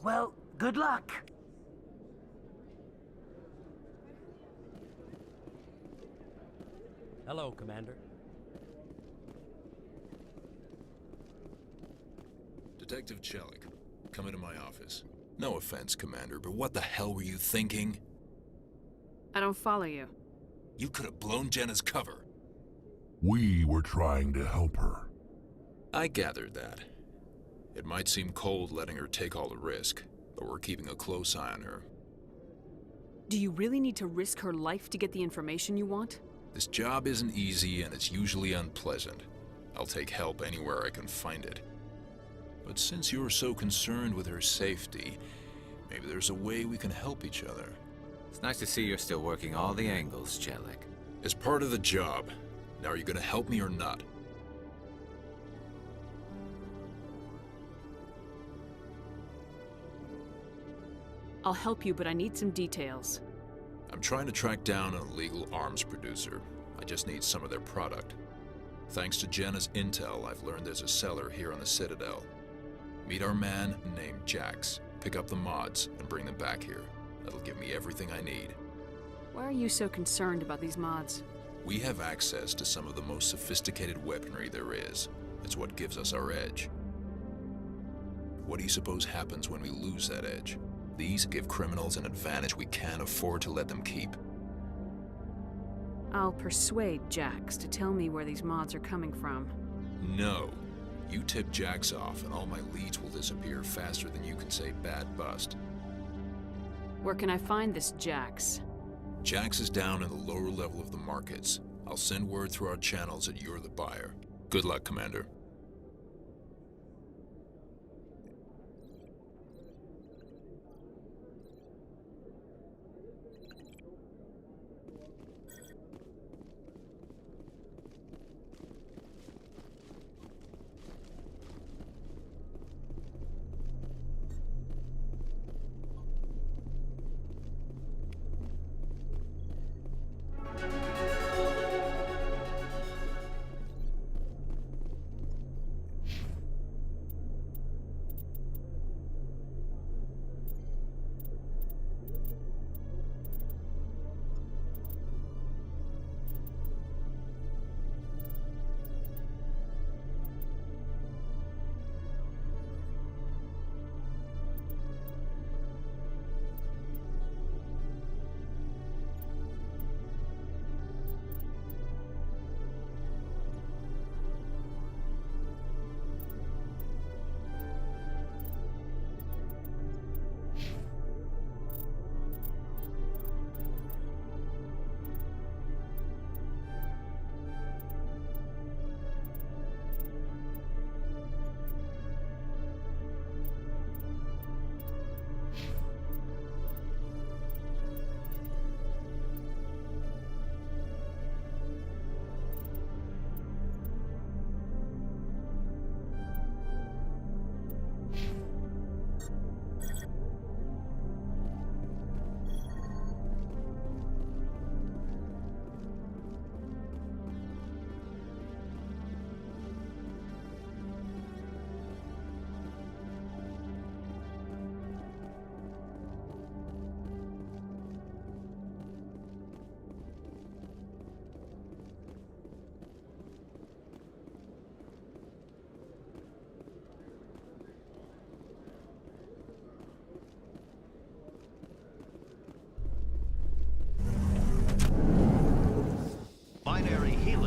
Well, good luck. Hello, Commander. Detective Chelik, come into my office. No offense, Commander, but what the hell were you thinking? I don't follow you. You could have blown Jenna's cover. We were trying to help her. I gathered that. It might seem cold letting her take all the risk, but we're keeping a close eye on her. Do you really need to risk her life to get the information you want? This job isn't easy and it's usually unpleasant. I'll take help anywhere I can find it. But since you're so concerned with her safety, maybe there's a way we can help each other. It's nice to see you're still working all the angles, Chelik. As part of the job. Now, are you gonna help me or not? I'll help you, but I need some details. I'm trying to track down an illegal arms producer. I just need some of their product. Thanks to Jenna's intel, I've learned there's a seller here on the Citadel. Meet our man named Jax, pick up the mods, and bring them back here. That'll give me everything I need. Why are you so concerned about these mods? We have access to some of the most sophisticated weaponry there is. It's what gives us our edge. What do you suppose happens when we lose that edge? These give criminals an advantage we can't afford to let them keep. I'll persuade Jax to tell me where these mods are coming from. No. You tip Jax off and all my leads will disappear faster than you can say bad bust. Where can I find this Jax? Jax is down in the lower level of the markets. I'll send word through our channels that you're the buyer. Good luck, Commander.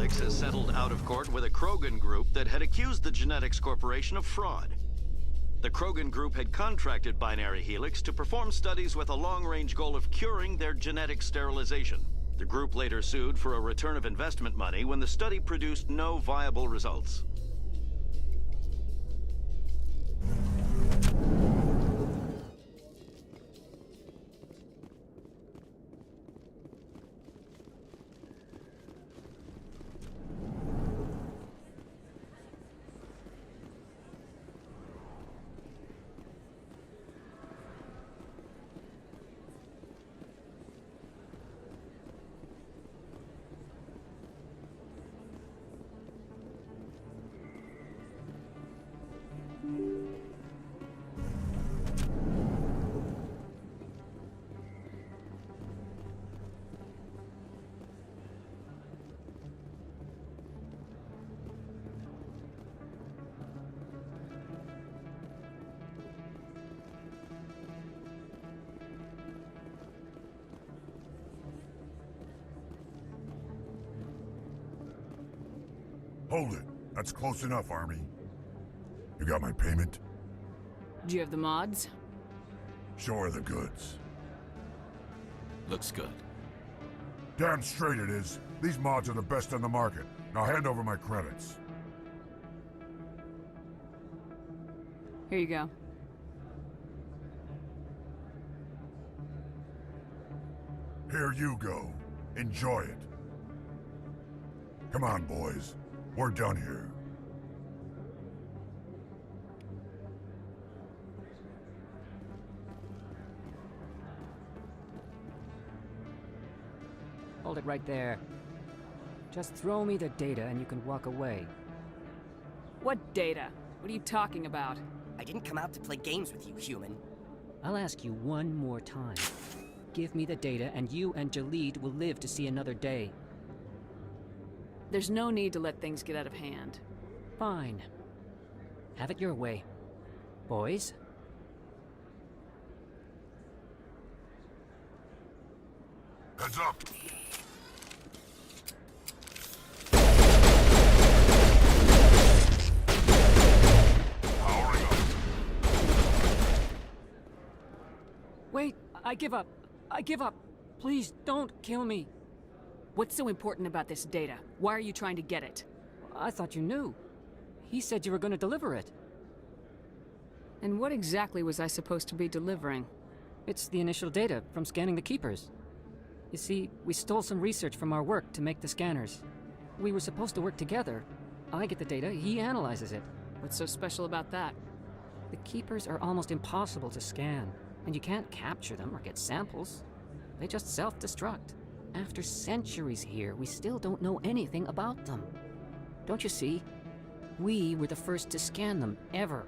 Helix has settled out of court with a Krogan group that had accused the Genetics Corporation of fraud. The Krogan group had contracted Binary Helix to perform studies with a long-range goal of curing their genetic sterilization. The group later sued for a return of investment money when the study produced no viable results. Hold it. That's close enough, Army. You got my payment? Do you have the mods? Show her the goods. Looks good. Damn straight it is. These mods are the best on the market. Now hand over my credits. Here you go. Here you go. Enjoy it. Come on, boys. We're done here. Hold it right there. Just throw me the data and you can walk away. What data? What are you talking about? I didn't come out to play games with you, human. I'll ask you one more time. Give me the data and you and Jalid will live to see another day. There's no need to let things get out of hand. Fine. Have it your way. Boys? Heads up! Powering up. Wait, I give up. I give up. Please don't kill me. What's so important about this data? Why are you trying to get it? I thought you knew. He said you were going to deliver it. And what exactly was I supposed to be delivering? It's the initial data from scanning the Keepers. You see, we stole some research from our work to make the scanners. We were supposed to work together. I get the data, he analyzes it. What's so special about that? The Keepers are almost impossible to scan, and you can't capture them or get samples. They just self-destruct. After centuries here, we still don't know anything about them. Don't you see? We were the first to scan them, ever.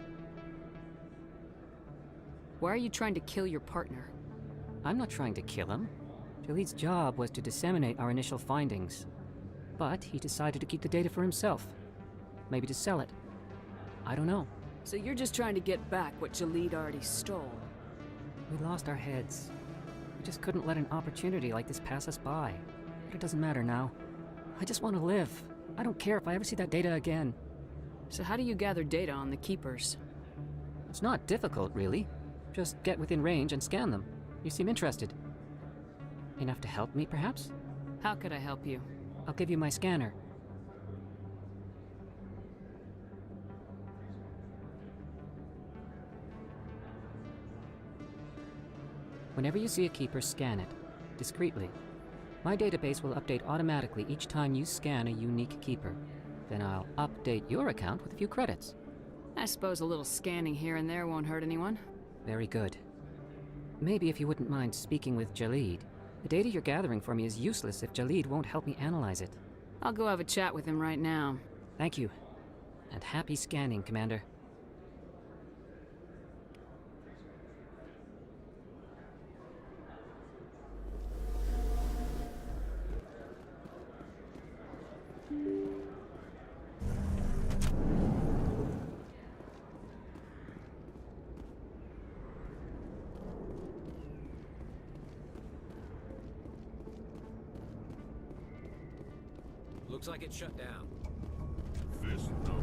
Why are you trying to kill your partner? I'm not trying to kill him. Jalid's job was to disseminate our initial findings. But he decided to keep the data for himself. Maybe to sell it. I don't know. So you're just trying to get back what Jalid already stole? We lost our heads. We just couldn't let an opportunity like this pass us by. But it doesn't matter now. I just want to live. I don't care if I ever see that data again. So how do you gather data on the Keepers? It's not difficult, really. Just get within range and scan them. You seem interested. Enough to help me, perhaps? How could I help you? I'll give you my scanner. Whenever you see a Keeper, scan it. Discreetly. My database will update automatically each time you scan a unique Keeper. Then I'll update your account with a few credits. I suppose a little scanning here and there won't hurt anyone. Very good. Maybe if you wouldn't mind speaking with Jalid. The data you're gathering for me is useless if Jalid won't help me analyze it. I'll go have a chat with him right now. Thank you. And happy scanning, Commander. Looks like it's shut down. Fist no.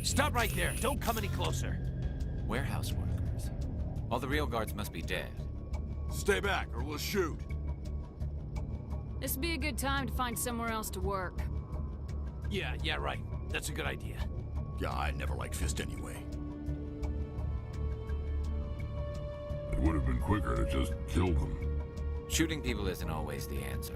Stop right there. Don't come any closer. Warehouse workers. All the real guards must be dead. Stay back, or we'll shoot. This'd be a good time to find somewhere else to work. Yeah, right. That's a good idea. Yeah, I never liked Fist anyway. It would have been quicker to just kill them. Shooting people isn't always the answer.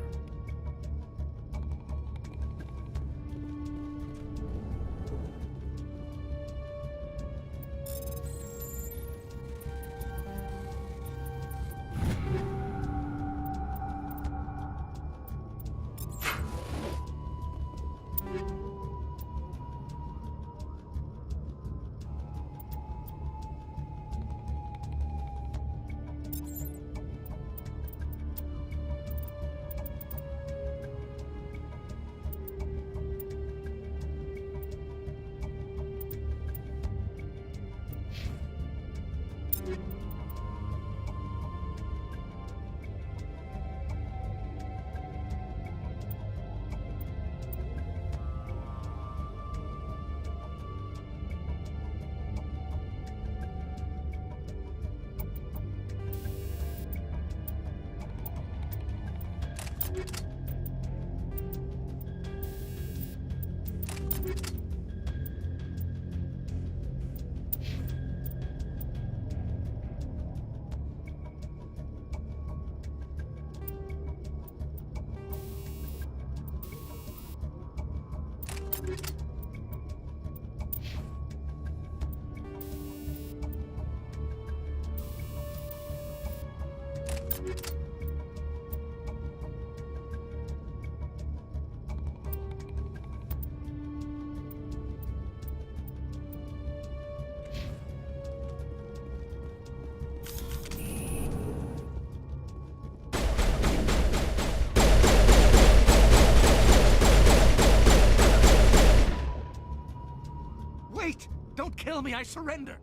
Wait! Don't kill me, I surrender!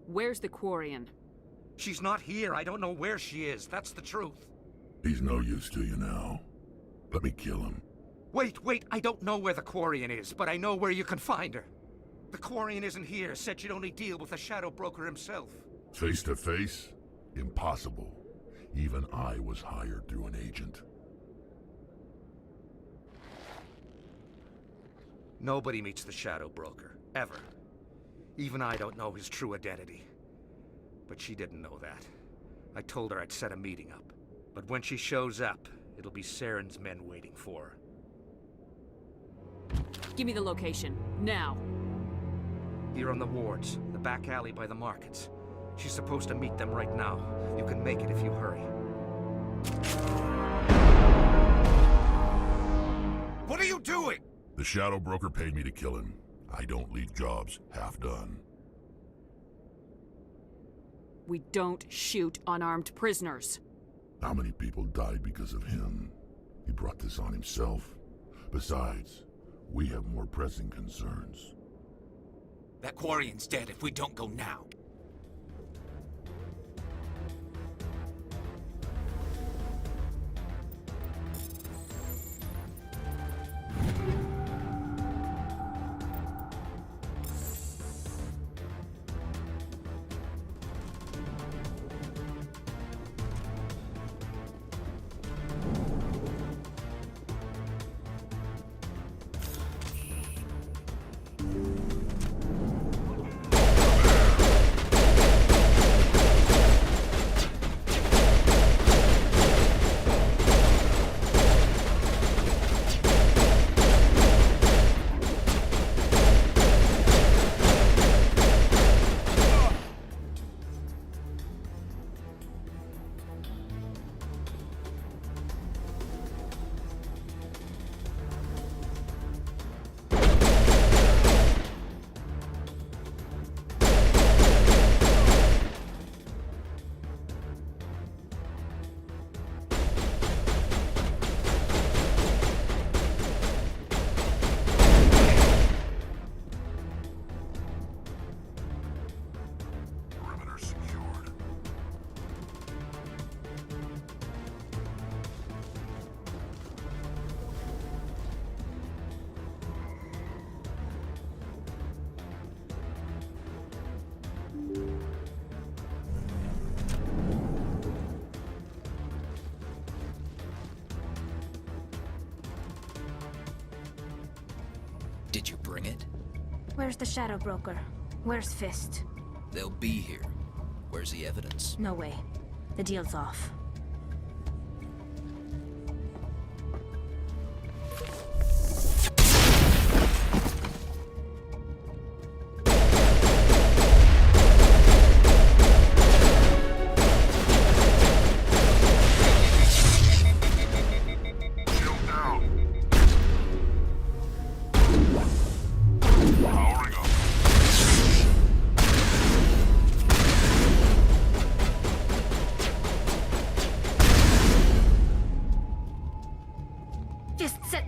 Where's the Quarian? She's not here. I don't know where she is. That's the truth. He's no use to you now. Let me kill him. Wait. I don't know where the Quarian is, but I know where you can find her. The Quarian isn't here. Said she'd only deal with the Shadow Broker himself. Face to face? Impossible. Even I was hired through an agent. Nobody meets the Shadow Broker, ever. Even I don't know his true identity. But she didn't know that. I told her I'd set a meeting up. But when she shows up, it'll be Saren's men waiting for her. Give me the location, now. Here on the wards, the back alley by the markets. She's supposed to meet them right now. You can make it if you hurry. What are you doing? The Shadow Broker paid me to kill him. I don't leave jobs half done. We don't shoot unarmed prisoners. How many people died because of him? He brought this on himself. Besides, we have more pressing concerns. That Quarian's dead if we don't go now. Did you bring it? Where's the Shadow Broker? Where's Fist? They'll be here. Where's the evidence? No way. The deal's off.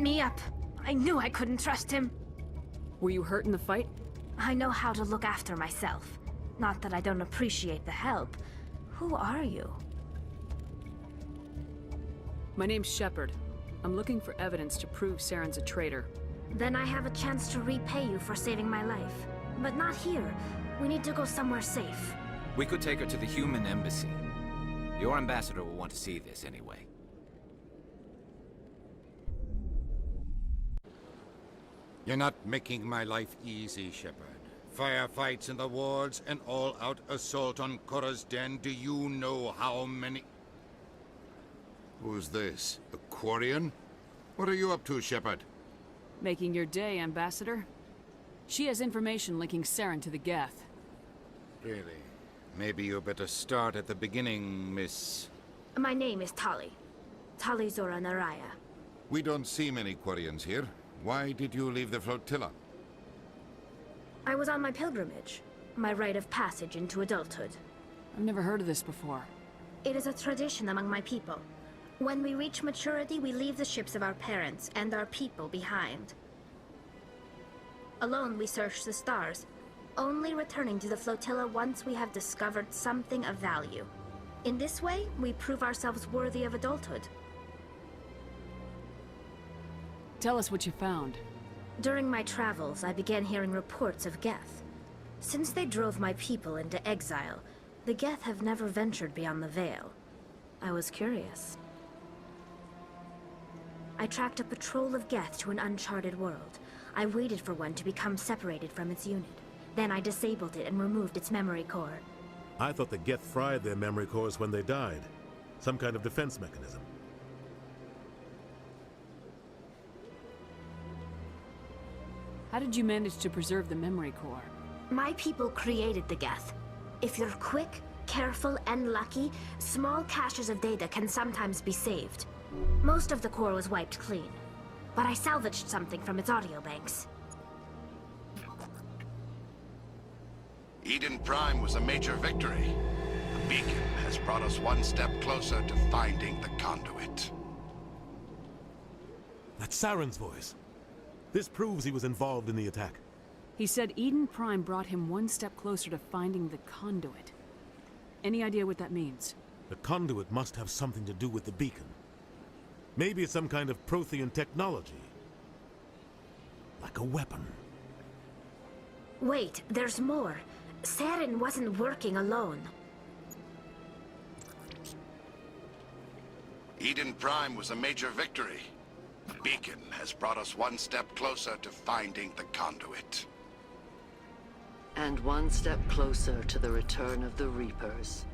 Me up. I knew I couldn't trust him. Were you hurt in the fight? I know how to look after myself. Not that I don't appreciate the help. Who are you? My name's Shepard. I'm looking for evidence to prove Saren's a traitor. Then I have a chance to repay you for saving my life. But not here. We need to go somewhere safe. We could take her to the human embassy. Your ambassador will want to see this anyway. You're not making my life easy, Shepard. Firefights in the wards, an all-out assault on Korra's den. Do you know how many... Who's this? A Quarian? What are you up to, Shepard? Making your day, Ambassador. She has information linking Saren to the Geth. Really? Maybe you better start at the beginning, Miss... My name is Tali. Tali Zora Naraya. We don't see many Quarians here. Why did you leave the flotilla? I was on my pilgrimage. My rite of passage into adulthood. I've never heard of this before. It is a tradition among my people. When we reach maturity, we leave the ships of our parents and our people behind. Alone, we search the stars, only returning to the flotilla once we have discovered something of value. In this way, we prove ourselves worthy of adulthood. Tell us what you found. During my travels, I began hearing reports of Geth. Since they drove my people into exile, the Geth have never ventured beyond the Veil. I was curious. I tracked a patrol of Geth to an uncharted world. I waited for one to become separated from its unit. Then I disabled it and removed its memory core. I thought the Geth fried their memory cores when they died. Some kind of defense mechanism. How did you manage to preserve the memory core? My people created the Geth. If you're quick, careful, and lucky, small caches of data can sometimes be saved. Most of the core was wiped clean, but I salvaged something from its audio banks. Eden Prime was a major victory. The beacon has brought us one step closer to finding the conduit. That's Saren's voice. This proves he was involved in the attack. He said Eden Prime brought him one step closer to finding the conduit. Any idea what that means? The conduit must have something to do with the beacon. Maybe it's some kind of Prothean technology. Like a weapon. Wait, there's more. Saren wasn't working alone. Eden Prime was a major victory. The beacon has brought us one step closer to finding the conduit. And one step closer to the return of the Reapers.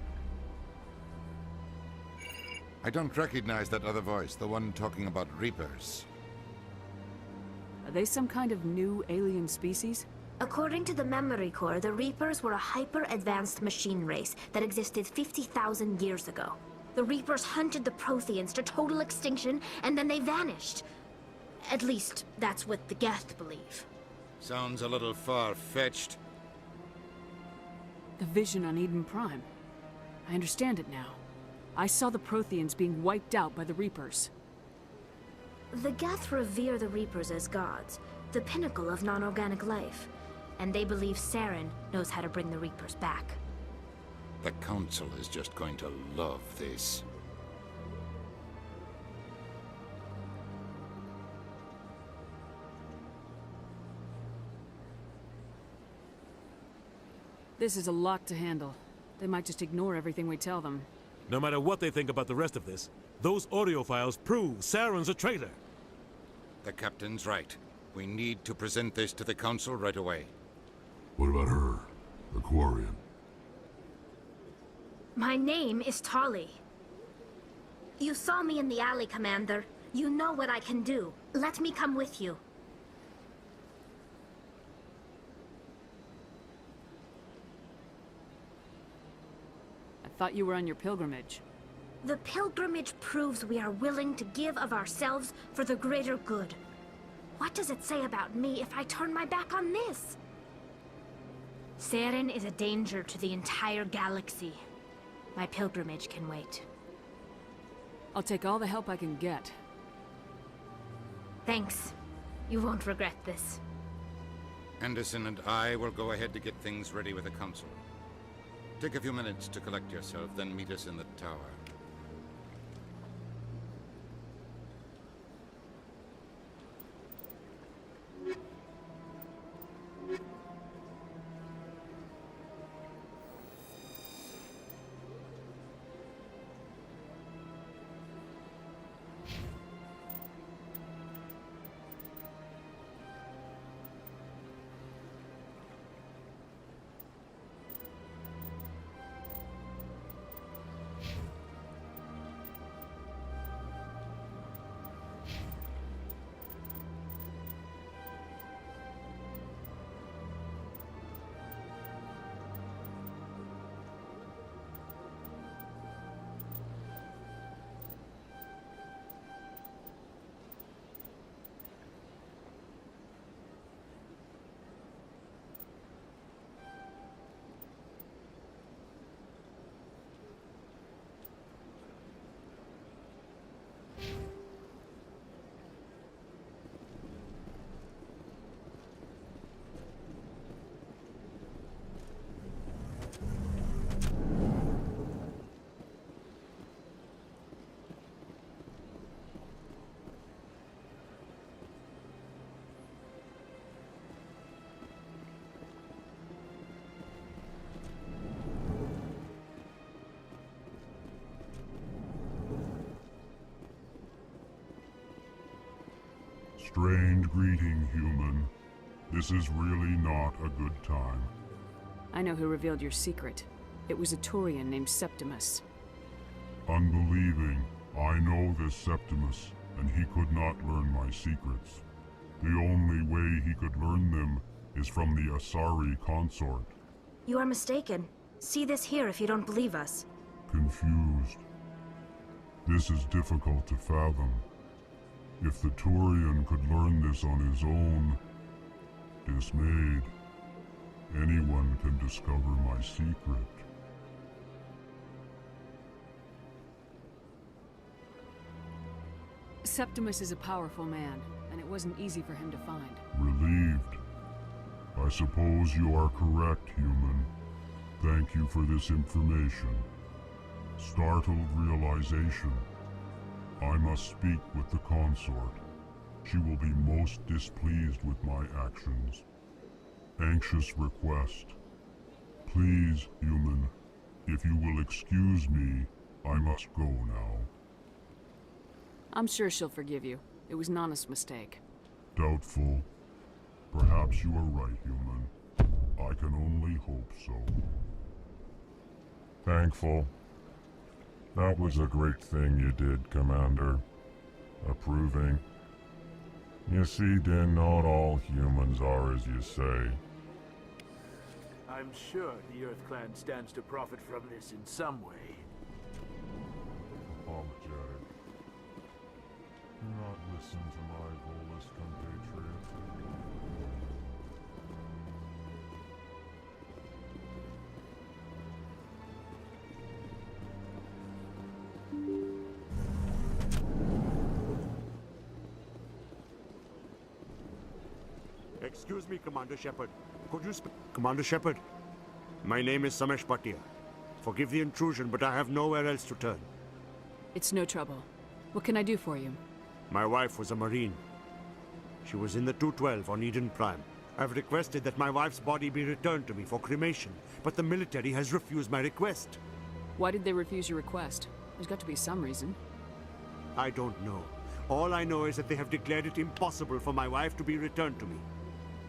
I don't recognize that other voice, the one talking about Reapers. Are they some kind of new alien species? According to the Memory Core, the Reapers were a hyper-advanced machine race that existed 50,000 years ago. The Reapers hunted the Protheans to total extinction, and then they vanished. At least, that's what the Geth believe. Sounds a little far-fetched. The vision on Eden Prime. I understand it now. I saw the Protheans being wiped out by the Reapers. The Geth revere the Reapers as gods, the pinnacle of non-organic life. And they believe Saren knows how to bring the Reapers back. The Council is just going to love this. This is a lot to handle. They might just ignore everything we tell them. No matter what they think about the rest of this, those audio files prove Saren's a traitor. The Captain's right. We need to present this to the Council right away. What about her? The Quarian? My name is Tali. You saw me in the alley, Commander. You know what I can do. Let me come with you. I thought you were on your pilgrimage. The pilgrimage proves we are willing to give of ourselves for the greater good. What does it say about me if I turn my back on this? Saren is a danger to the entire galaxy. My pilgrimage can wait. I'll take all the help I can get. Thanks. You won't regret this. Anderson and I will go ahead to get things ready with the Council. Take a few minutes to collect yourself, then meet us in the tower. Strange greeting, human. This is really not a good time. I know who revealed your secret. It was a Turian named Septimus. Unbelieving, I know this Septimus, and he could not learn my secrets. The only way he could learn them is from the Asari consort. You are mistaken. See this here if you don't believe us. Confused. This is difficult to fathom. If the Turian could learn this on his own, dismayed, anyone can discover my secret. Septimus is a powerful man, and it wasn't easy for him to find. Relieved. I suppose you are correct, human. Thank you for this information. Startled realization. I must speak with the consort. She will be most displeased with my actions. Anxious request. Please, human, if you will excuse me, I must go now. I'm sure she'll forgive you. It was an honest mistake. Doubtful. Perhaps you are right, human. I can only hope so. Thankful. That was a great thing you did, Commander. Approving. You see, Din, not all humans are as you say. I'm sure the Earth Clan stands to profit from this in some way. Apologetic. Do not listen to my Volus compatriot. Excuse me, Commander Shepard. Could you Commander Shepard, my name is Samesh Bhatia. Forgive the intrusion, but I have nowhere else to turn. It's no trouble. What can I do for you? My wife was a Marine. She was in the 212 on Eden Prime. I've requested that my wife's body be returned to me for cremation, but the military has refused my request. Why did they refuse your request? There's got to be some reason. I don't know. All I know is that they have declared it impossible for my wife to be returned to me.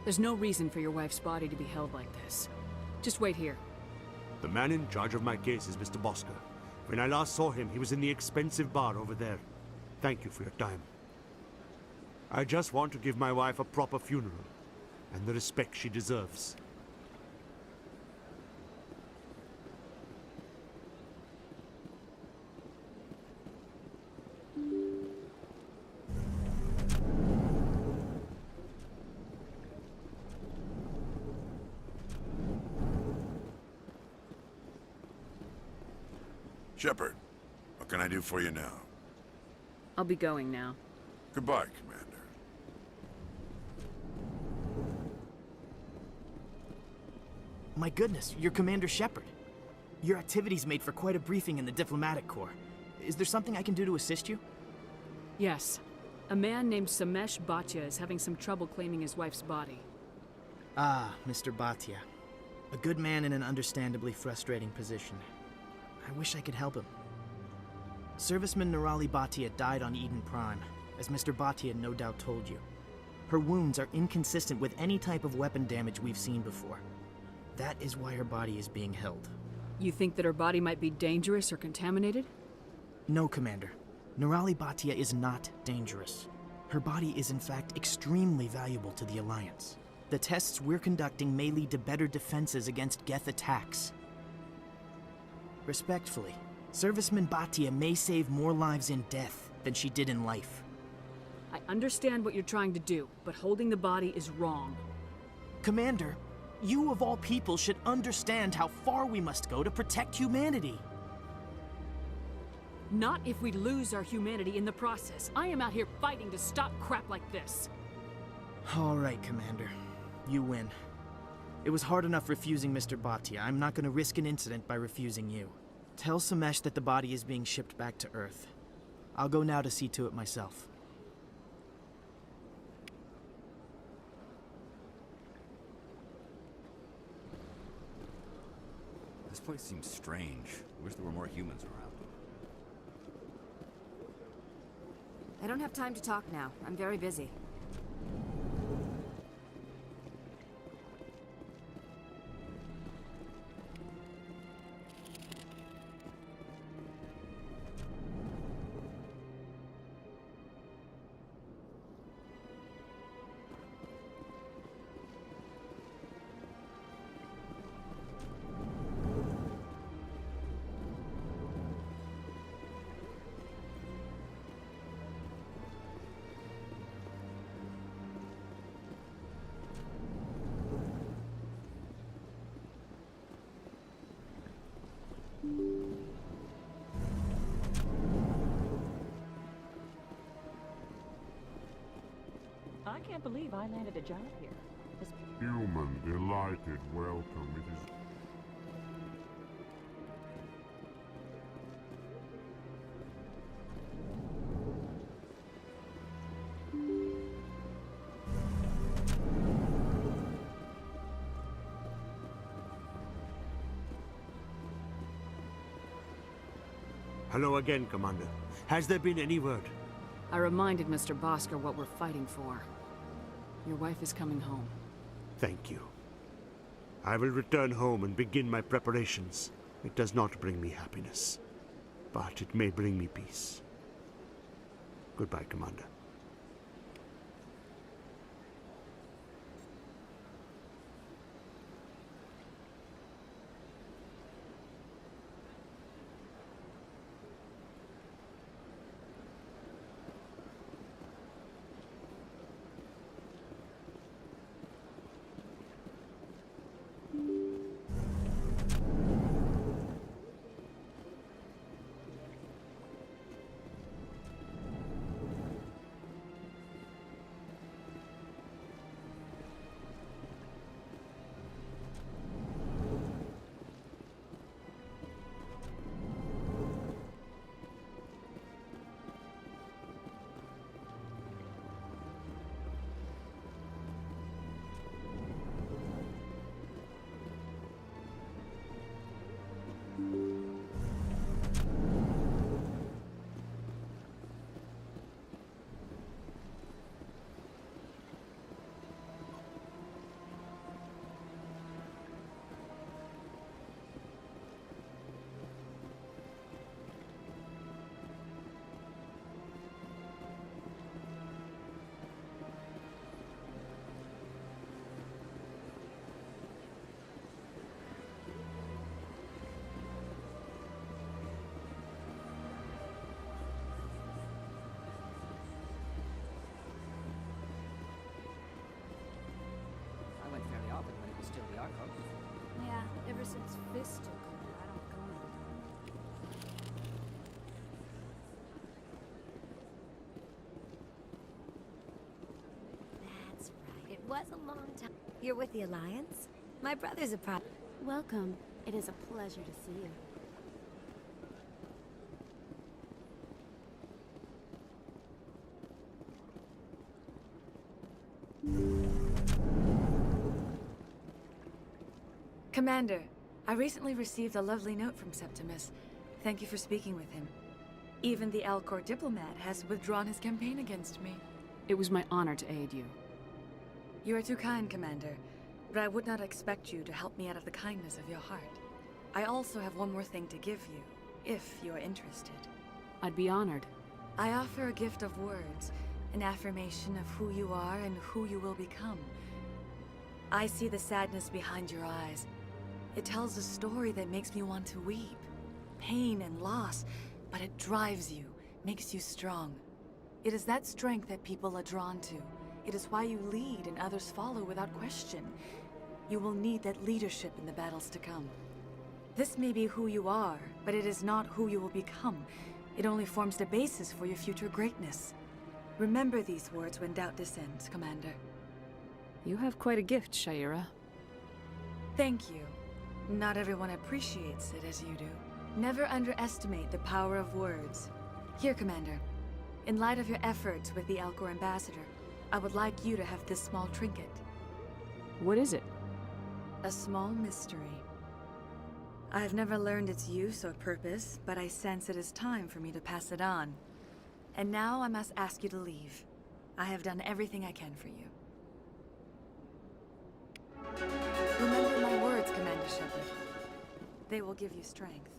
There's no reason for your wife's body to be held like this. Just wait here. The man in charge of my case is Mr. Bosker. When I last saw him, he was in the expensive bar over there. Thank you for your time. I just want to give my wife a proper funeral, and the respect she deserves. Shepard, what can I do for you now? I'll be going now. Goodbye, Commander. My goodness, you're Commander Shepard. Your activities made for quite a briefing in the Diplomatic Corps. Is there something I can do to assist you? Yes. A man named Samesh Bhatia is having some trouble claiming his wife's body. Ah, Mr. Bhatia. A good man in an understandably frustrating position. I wish I could help him. Serviceman Nirali Bhatia died on Eden Prime, as Mr. Bhatia no doubt told you. Her wounds are inconsistent with any type of weapon damage we've seen before. That is why her body is being held. You think that her body might be dangerous or contaminated? No, Commander. Nirali Bhatia is not dangerous. Her body is in fact extremely valuable to the Alliance. The tests we're conducting may lead to better defenses against Geth attacks. Respectfully, Serviceman Bhatia may save more lives in death than she did in life. I understand what you're trying to do, but holding the body is wrong. Commander, you of all people should understand how far we must go to protect humanity. Not if we lose our humanity in the process. I am out here fighting to stop crap like this. All right, Commander. You win. It was hard enough refusing Mr. Bhatia. I'm not going to risk an incident by refusing you. Tell Samesh that the body is being shipped back to Earth. I'll go now to see to it myself. This place seems strange. Wish there were more humans around. I don't have time to talk now. I'm very busy. I can't believe I landed a job here. Human, delighted welcome. It is... Hello again, Commander. Has there been any word? I reminded Mr. Bosker what we're fighting for. Your wife is coming home. Thank you. I will return home and begin my preparations. It does not bring me happiness, but it may bring me peace. Goodbye, Commander. I went fairly often when it was still the Arco. Yeah, ever since Fist took over, I don't go anymore. That's right. It was a long time. You're with the Alliance? My brother's a prop. Welcome. It is a pleasure to see you. Commander, I recently received a lovely note from Septimus. Thank you for speaking with him. Even the Alcor diplomat has withdrawn his campaign against me. It was my honor to aid you. You are too kind, Commander, but I would not expect you to help me out of the kindness of your heart. I also have one more thing to give you, if you are interested. I'd be honored. I offer a gift of words, an affirmation of who you are and who you will become. I see the sadness behind your eyes. It tells a story that makes me want to weep. Pain and loss, but it drives you, makes you strong. It is that strength that people are drawn to. It is why you lead and others follow without question. You will need that leadership in the battles to come. This may be who you are, but it is not who you will become. It only forms the basis for your future greatness. Remember these words when doubt descends, Commander. You have quite a gift, Sha'ira. Thank you. Not everyone appreciates it as you do. Never underestimate the power of words. Here, Commander. In light of your efforts with the Alcor ambassador, I would like you to have this small trinket. What is it? A small mystery. I have never learned its use or purpose, but I sense it is time for me to pass it on. And now I must ask you to leave. I have done everything I can for you. Remember my words, Commander Shepard. They will give you strength.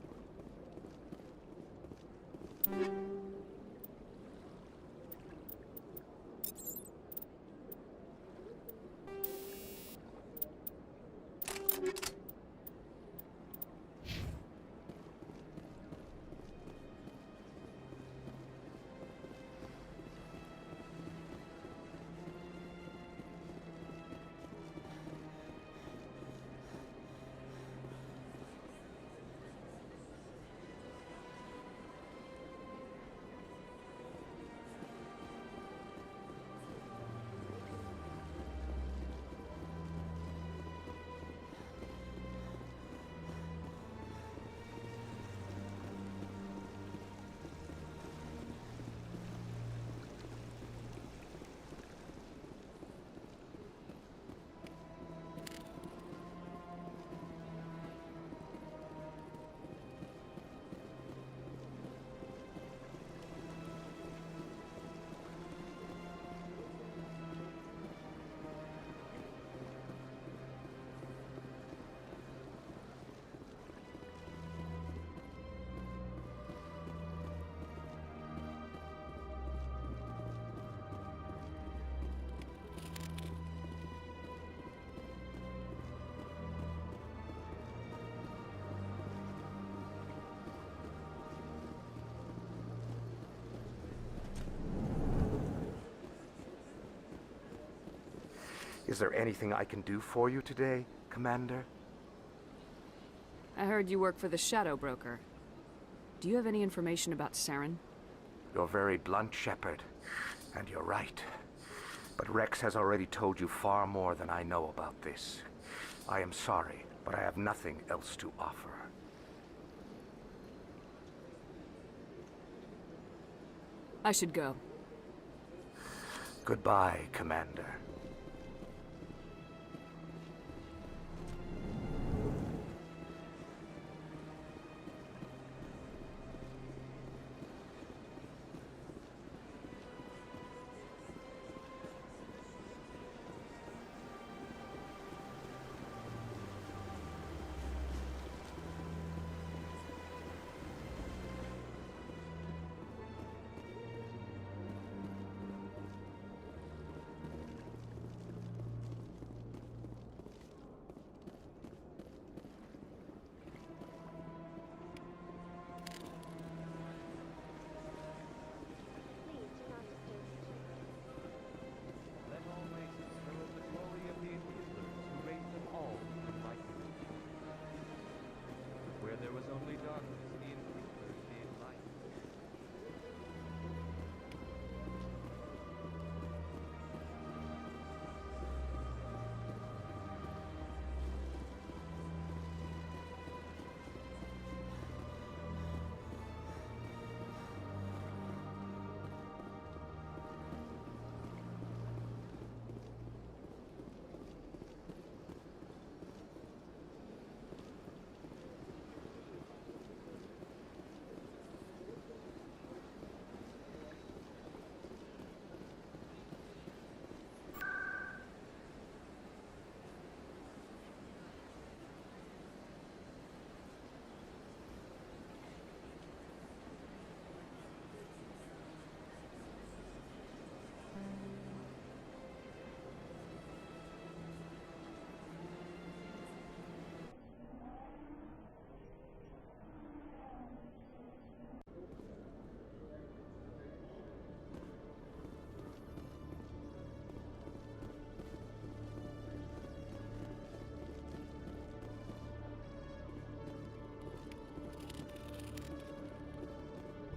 Is there anything I can do for you today, Commander? I heard you work for the Shadow Broker. Do you have any information about Saren? You're very blunt, Shepard. And you're right. But Rex has already told you far more than I know about this. I am sorry, but I have nothing else to offer. I should go. Goodbye, Commander.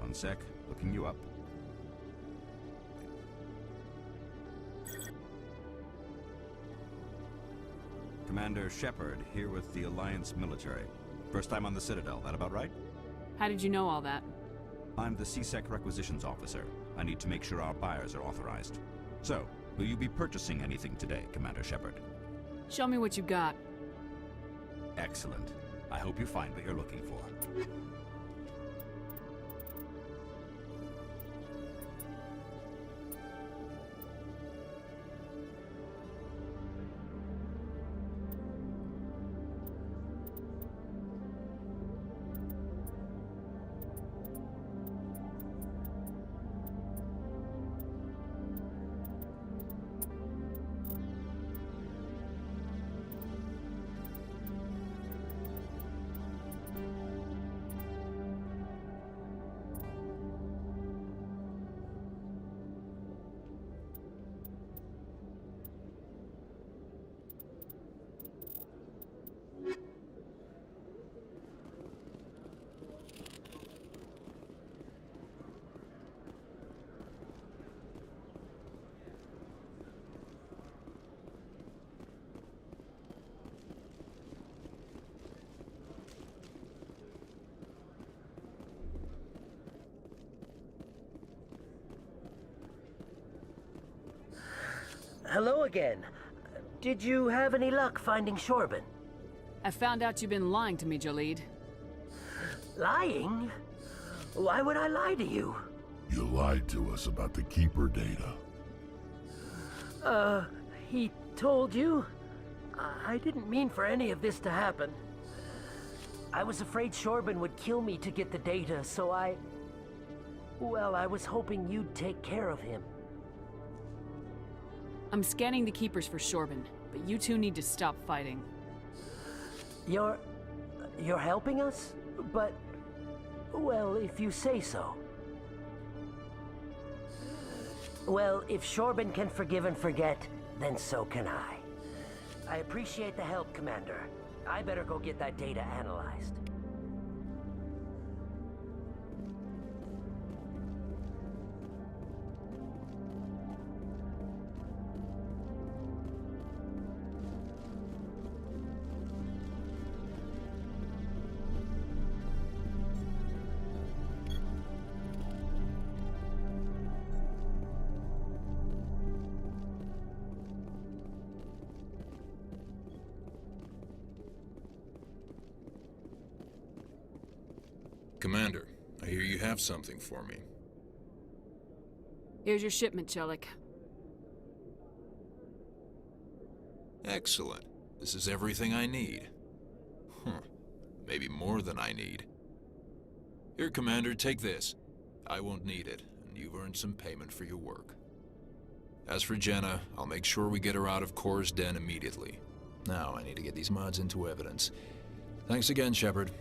One sec, looking you up. Commander Shepard, here with the Alliance military. First time on the Citadel, that about right? How did you know all that? I'm the CSEC requisitions officer. I need to make sure our buyers are authorized. So, will you be purchasing anything today, Commander Shepard? Show me what you got. Excellent. I hope you find what you're looking for. Hello again. Did you have any luck finding Shorben? I found out you've been lying to me, Jalid. Lying? Why would I lie to you? You lied to us about the Keeper data. He told you? I didn't mean for any of this to happen. I was afraid Shorben would kill me to get the data, so well, I was hoping you'd take care of him. I'm scanning the Keepers for Shorben, but you two need to stop fighting. You're helping us? But, well, if you say so. Well, if Shorben can forgive and forget, then so can I. I appreciate the help, Commander. I better go get that data analyzed. Commander, I hear you have something for me. Here's your shipment, Chelik. Excellent. This is everything I need. Maybe more than I need. Here, Commander, take this. I won't need it, and you've earned some payment for your work. As for Jenna, I'll make sure we get her out of Kor's den immediately. Now, I need to get these mods into evidence. Thanks again, Shepard.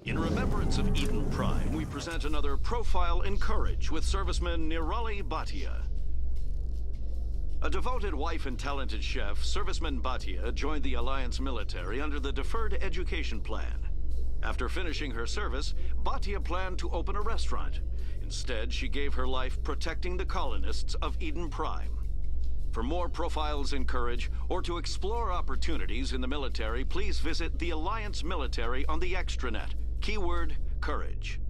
In remembrance of Eden Prime, we present another Profile in Courage with serviceman Nirali Bhatia. A devoted wife and talented chef, serviceman Bhatia joined the Alliance military under the Deferred Education Plan. After finishing her service, Bhatia planned to open a restaurant. Instead, she gave her life protecting the colonists of Eden Prime. For more Profiles in Courage, or to explore opportunities in the military, please visit the Alliance Military on the extranet. Keyword, Courage.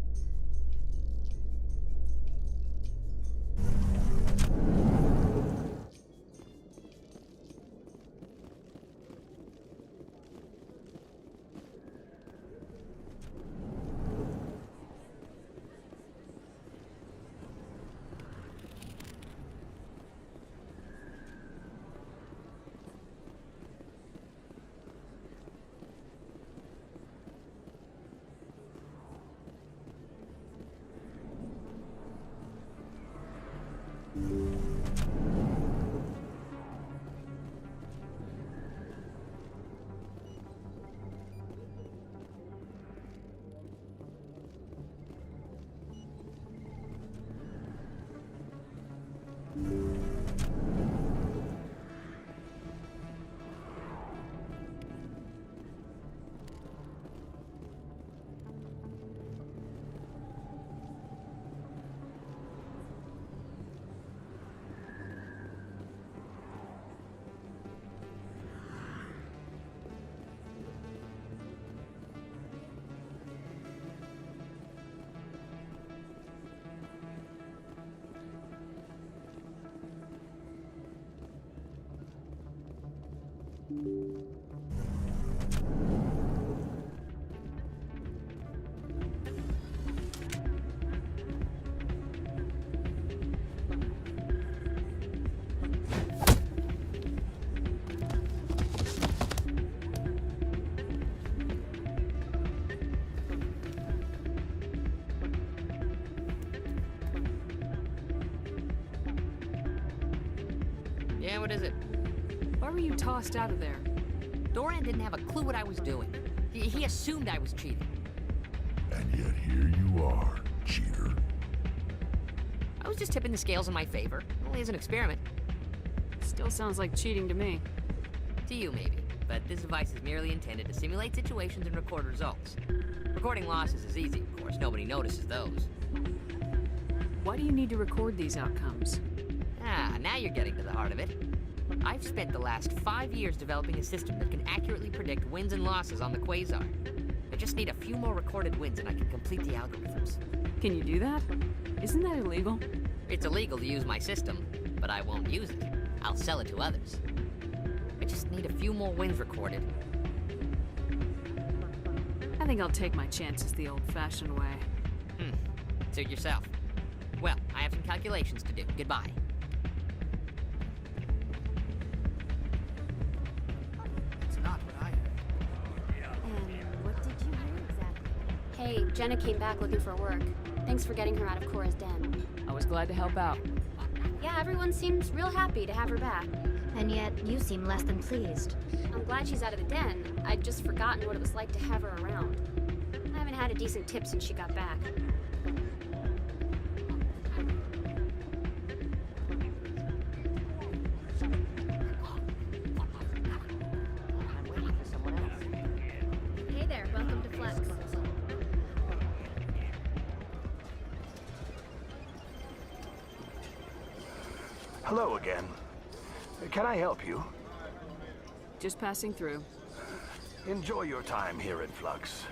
Yeah, what is it? Why were you tossed out of there? Doran didn't have a clue what I was doing. He assumed I was cheating. And yet here you are, cheater. I was just tipping the scales in my favor. Only as an experiment. Still sounds like cheating to me. To you, maybe. But this device is merely intended to simulate situations and record results. Recording losses is easy, of course. Nobody notices those. Why do you need to record these outcomes? Ah, now you're getting to the heart of it. I've spent the last 5 years developing a system that can accurately predict wins and losses on the Quasar. I just need a few more recorded wins and I can complete the algorithms. Can you do that? Isn't that illegal? It's illegal to use my system, but I won't use it. I'll sell it to others. I just need a few more wins recorded. I think I'll take my chances the old-fashioned way. Suit yourself. Well, I have some calculations to do. Goodbye. It's not what I heard. And what did you hear exactly? Hey, Jenna came back looking for work. Thanks for getting her out of Cora's den. I was glad to help out. Yeah, everyone seems real happy to have her back. And yet, you seem less than pleased. I'm glad she's out of the den. I'd just forgotten what it was like to have her around. I haven't had a decent tip since she got back. Hey there, welcome to Flex. Hello again. Can I help you? Just passing through. Enjoy your time here at Flux.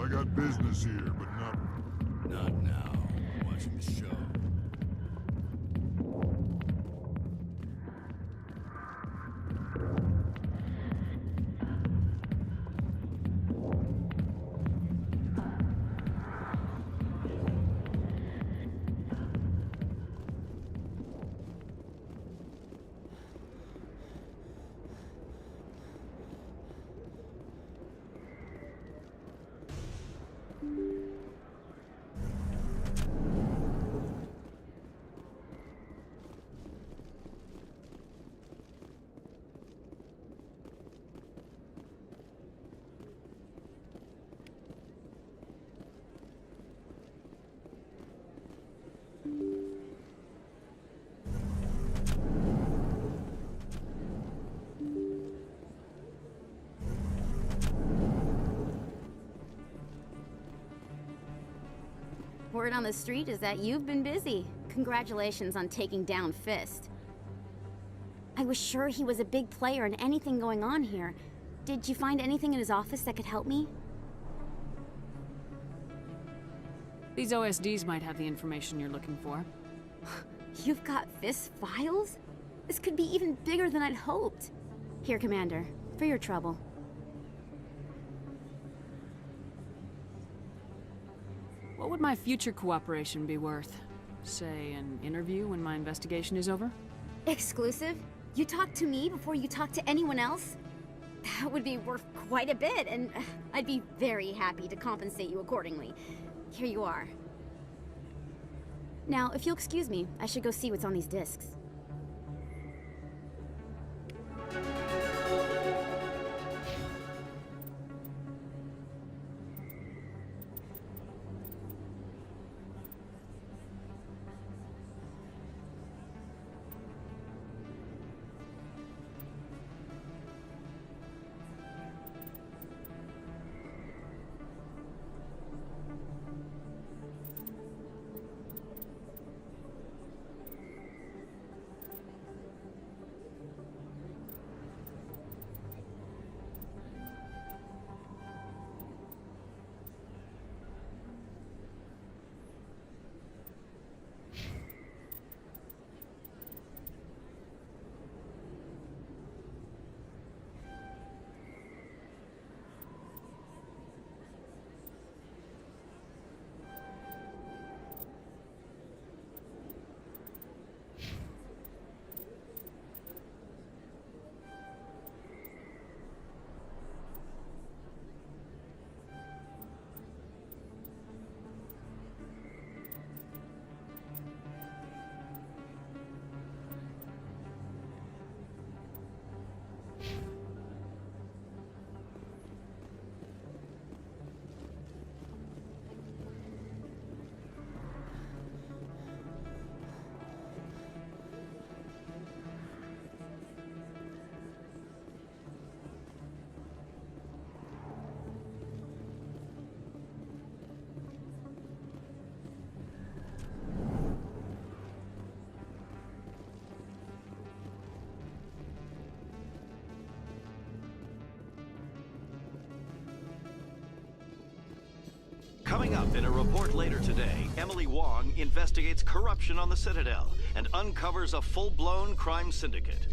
I got business here, but not... Not now. I'm watching the show. Word on the street is that you've been busy. Congratulations on taking down Fist. I was sure he was a big player in anything going on here. Did you find anything in his office that could help me? These OSDs might have the information you're looking for. You've got Fist's files? This could be even bigger than I'd hoped. Here, Commander, for your trouble. What would my future cooperation be worth? Say, an interview when my investigation is over? Exclusive? You talk to me before you talk to anyone else? That would be worth quite a bit, and I'd be very happy to compensate you accordingly. Here you are. Now, if you'll excuse me, I should go see what's on these discs. Coming up in a report later today, Emily Wong investigates corruption on the Citadel and uncovers a full-blown crime syndicate.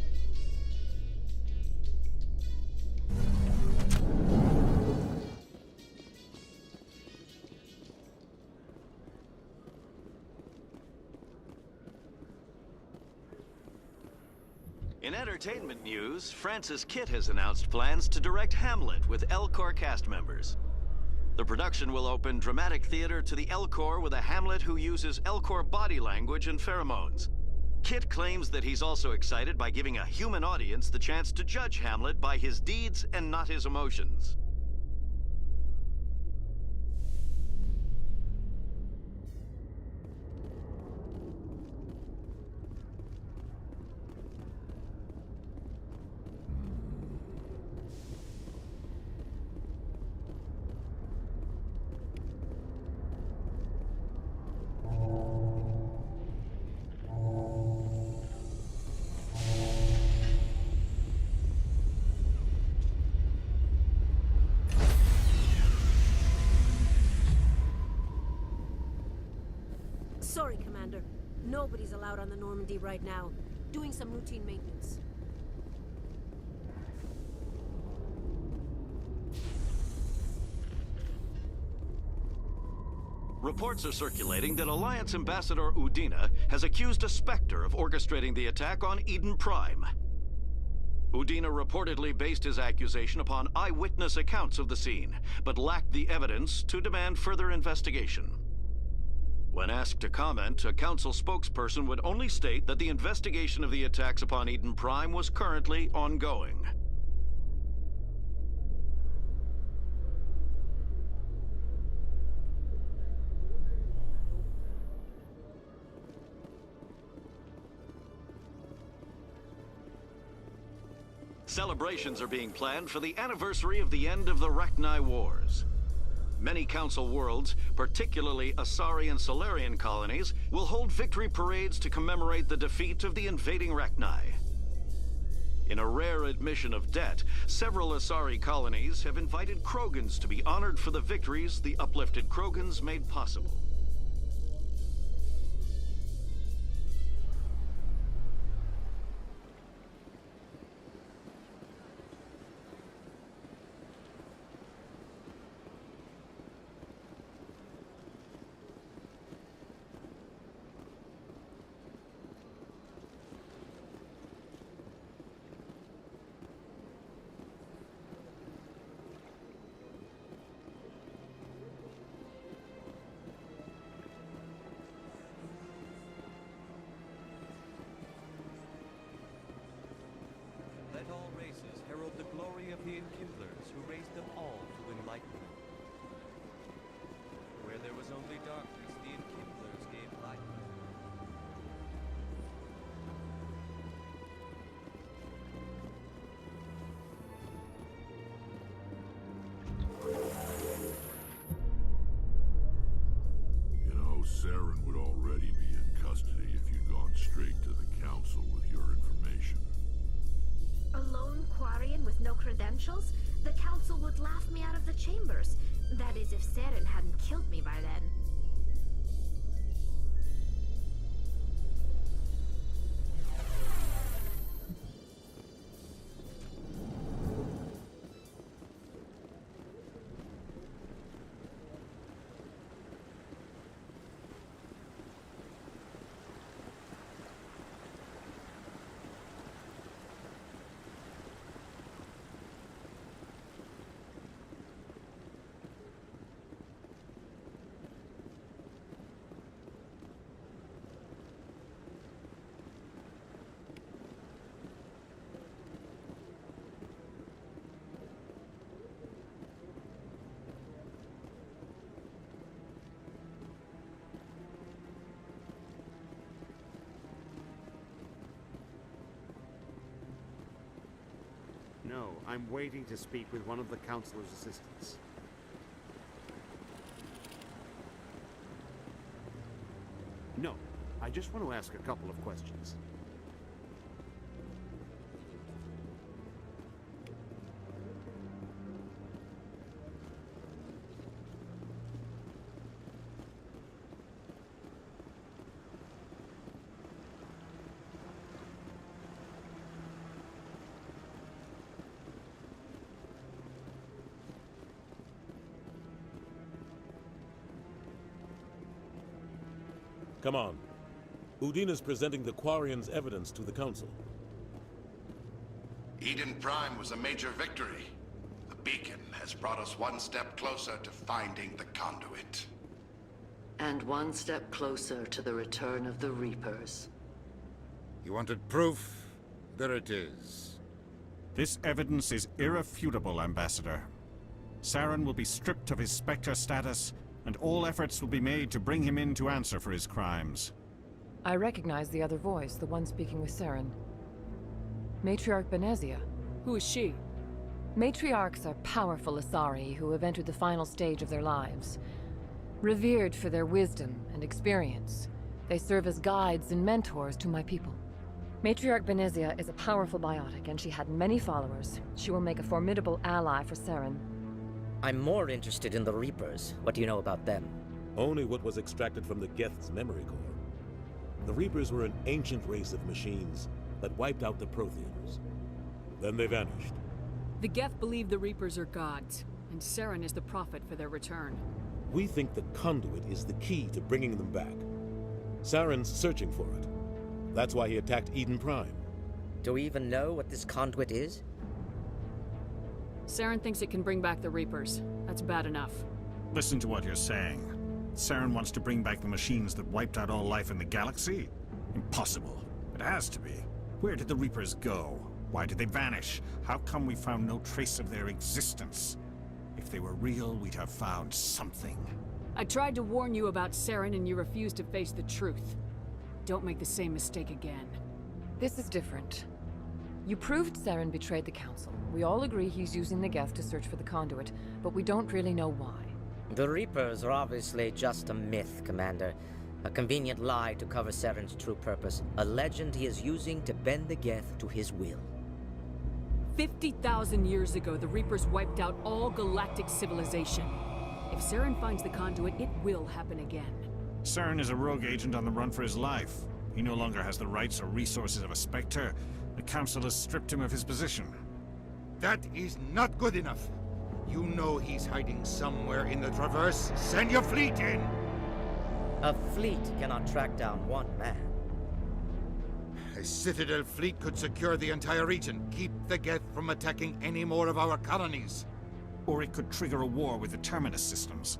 In entertainment news, Francis Kitt has announced plans to direct Hamlet with Elcor cast members. The production will open dramatic theater to the Elcor with a Hamlet who uses Elcor body language and pheromones. Kitt claims that he's also excited by giving a human audience the chance to judge Hamlet by his deeds and not his emotions. Sorry, Commander. Nobody's allowed on the Normandy right now. Doing some routine maintenance. Reports are circulating that Alliance Ambassador Udina has accused a Spectre of orchestrating the attack on Eden Prime. Udina reportedly based his accusation upon eyewitness accounts of the scene, but lacked the evidence to demand further investigation. When asked to comment, a council spokesperson would only state that the investigation of the attacks upon Eden Prime was currently ongoing. Celebrations are being planned for the anniversary of the end of the Rachni Wars. Many Council worlds, particularly Asari and Solarian colonies, will hold victory parades to commemorate the defeat of the invading Rachni. In a rare admission of debt, several Asari colonies have invited Krogans to be honored for the victories the uplifted Krogans made possible. Let all races herald the glory of the Enkindlers who raised them all to enlightenment. Where there was only darkness, the Enkindlers gave light. You know, Saren would already be in custody if you'd gone straight to the Council with your information. A lone Quarian with no credentials? The Council would laugh me out of the chambers. That is, if Saren hadn't killed me by then. No, I'm waiting to speak with one of the Councilor's assistants. No, I just want to ask a couple of questions. Come on. Udina's presenting the Quarians' evidence to the Council. Eden Prime was a major victory. The beacon has brought us one step closer to finding the conduit. And one step closer to the return of the Reapers. You wanted proof? There it is. This evidence is irrefutable, Ambassador. Saren will be stripped of his Spectre status, and all efforts will be made to bring him in to answer for his crimes. I recognize the other voice, the one speaking with Saren. Matriarch Benezia. Who is she? Matriarchs are powerful Asari who have entered the final stage of their lives. Revered for their wisdom and experience, they serve as guides and mentors to my people. Matriarch Benezia is a powerful biotic, and she had many followers. She will make a formidable ally for Saren. I'm more interested in the Reapers. What do you know about them? Only what was extracted from the Geth's memory core. The Reapers were an ancient race of machines that wiped out the Protheans. Then they vanished. The Geth believe the Reapers are gods, and Saren is the prophet for their return. We think the conduit is the key to bringing them back. Saren's searching for it. That's why he attacked Eden Prime. Do we even know what this conduit is? Saren thinks it can bring back the Reapers. That's bad enough. Listen to what you're saying. Saren wants to bring back the machines that wiped out all life in the galaxy? Impossible. It has to be. Where did the Reapers go? Why did they vanish? How come we found no trace of their existence? If they were real, we'd have found something. I tried to warn you about Saren, and you refused to face the truth. Don't make the same mistake again. This is different. You proved Saren betrayed the Council. We all agree he's using the Geth to search for the conduit, but we don't really know why. The Reapers are obviously just a myth, Commander. A convenient lie to cover Saren's true purpose. A legend he is using to bend the Geth to his will. 50,000 years ago, the Reapers wiped out all galactic civilization. If Saren finds the conduit, it will happen again. Saren is a rogue agent on the run for his life. He no longer has the rights or resources of a Spectre. The Council has stripped him of his position. That is not good enough. You know he's hiding somewhere in the Traverse. Send your fleet in! A fleet cannot track down one man. A Citadel fleet could secure the entire region, keep the Geth from attacking any more of our colonies. Or it could trigger a war with the Terminus systems.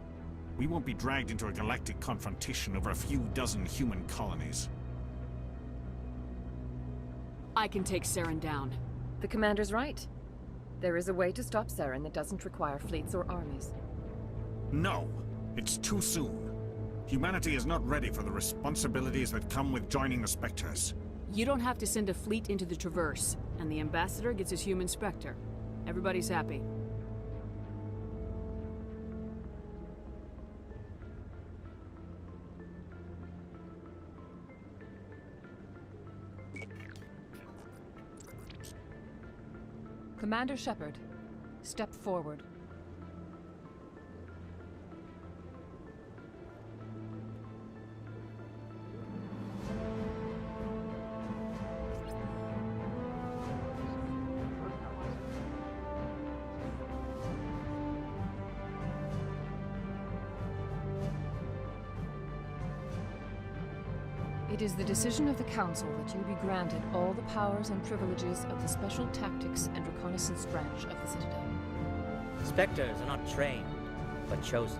We won't be dragged into a galactic confrontation over a few dozen human colonies. I can take Saren down. The commander's right. There is a way to stop Saren that doesn't require fleets or armies. No! It's too soon. Humanity is not ready for the responsibilities that come with joining the Spectres. You don't have to send a fleet into the Traverse, and the ambassador gets his human Spectre. Everybody's happy. Commander Shepard, step forward. It is the decision of the Council that you be granted all the powers and privileges of the Special Tactics and Reconnaissance branch of the Citadel. Spectres are not trained, but chosen.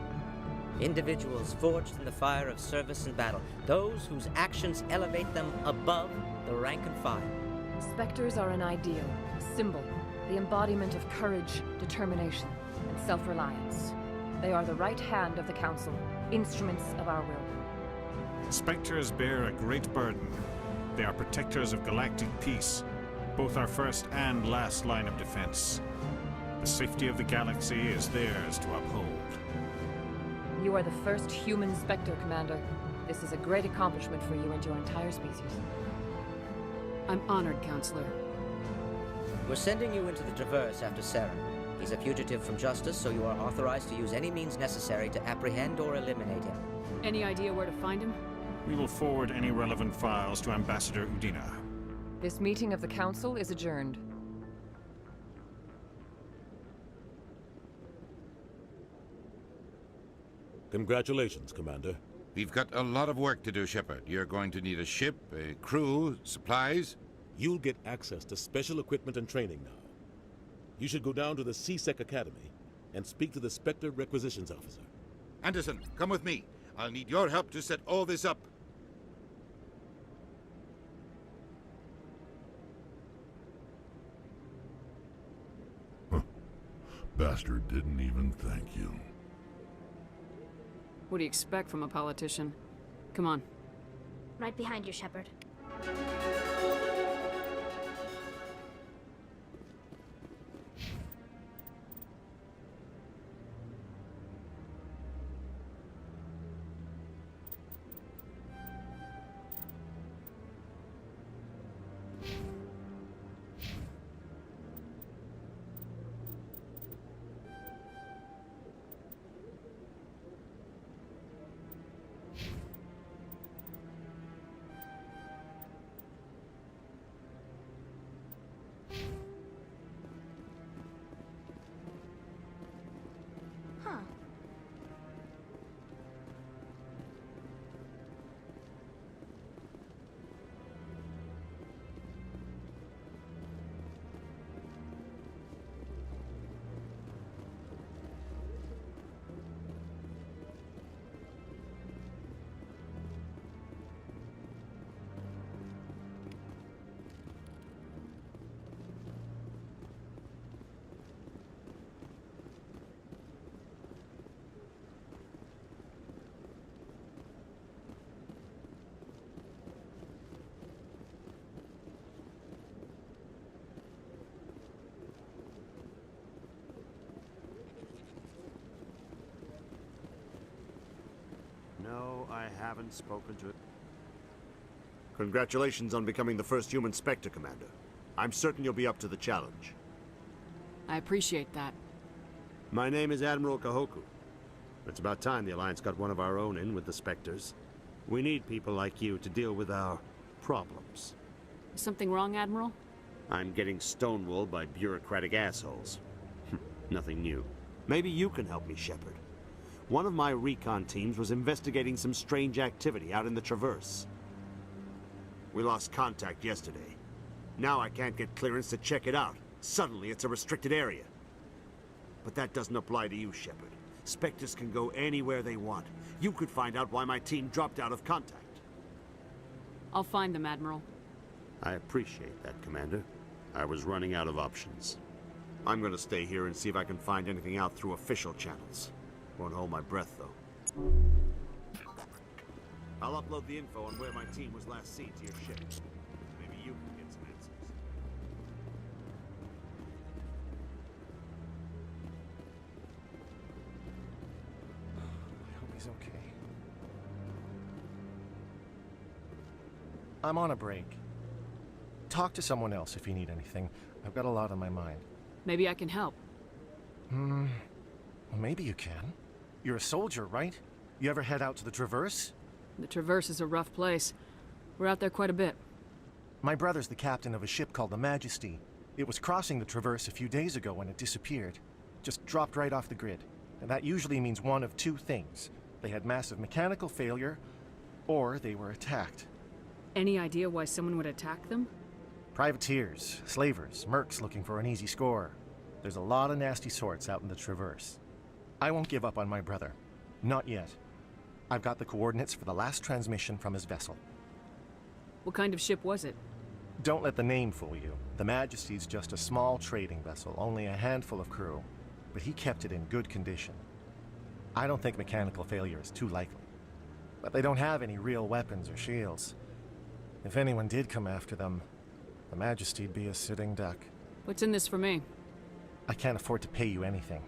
Individuals forged in the fire of service and battle. Those whose actions elevate them above the rank and file. Spectres are an ideal, a symbol, the embodiment of courage, determination, and self-reliance. They are the right hand of the Council, instruments of our will. Spectres bear a great burden. They are protectors of galactic peace, both our first and last line of defense. The safety of the galaxy is theirs to uphold. You are the first human Spectre, Commander. This is a great accomplishment for you and your entire species. I'm honored, Counselor. We're sending you into the Traverse after Saren. He's a fugitive from justice, so you are authorized to use any means necessary to apprehend or eliminate him. Any idea where to find him? We will forward any relevant files to Ambassador Udina. This meeting of the Council is adjourned. Congratulations, Commander. We've got a lot of work to do, Shepard. You're going to need a ship, a crew, supplies. You'll get access to special equipment and training now. You should go down to the C-Sec Academy and speak to the Spectre Requisitions Officer. Anderson, come with me. I'll need your help to set all this up. Bastard didn't even thank you. What do you expect from a politician? Come on. Right behind you, Shepard. I haven't spoken to it. Congratulations on becoming the first human Spectre, Commander. I'm certain you'll be up to the challenge. I appreciate that. My name is Admiral Kahoku. It's about time the Alliance got one of our own in with the Spectres. We need people like you to deal with our problems. Is something wrong, Admiral? I'm getting stonewalled by bureaucratic assholes. Nothing new. Maybe you can help me, Shepard. One of my recon teams was investigating some strange activity out in the Traverse. We lost contact yesterday. Now I can't get clearance to check it out. Suddenly it's a restricted area. But that doesn't apply to you, Shepard. Spectres can go anywhere they want. You could find out why my team dropped out of contact. I'll find them, Admiral. I appreciate that, Commander. I was running out of options. I'm gonna stay here and see if I can find anything out through official channels. Won't hold my breath, though. I'll upload the info on where my team was last seen to your ship. Maybe you can get some answers. I hope he's okay. I'm on a break. Talk to someone else if you need anything. I've got a lot on my mind. Maybe I can help. Well, maybe you can. You're a soldier, right? You ever head out to the Traverse? The Traverse is a rough place. We're out there quite a bit. My brother's the captain of a ship called the Majesty. It was crossing the Traverse a few days ago when it disappeared. Just dropped right off the grid. And that usually means one of two things. They had massive mechanical failure, or they were attacked. Any idea why someone would attack them? Privateers, slavers, mercs looking for an easy score. There's a lot of nasty sorts out in the Traverse. I won't give up on my brother. Not yet. I've got the coordinates for the last transmission from his vessel. What kind of ship was it? Don't let the name fool you. The Majesty's just a small trading vessel, only a handful of crew. But he kept it in good condition. I don't think mechanical failure is too likely. But they don't have any real weapons or shields. If anyone did come after them, the Majesty'd be a sitting duck. What's in this for me? I can't afford to pay you anything.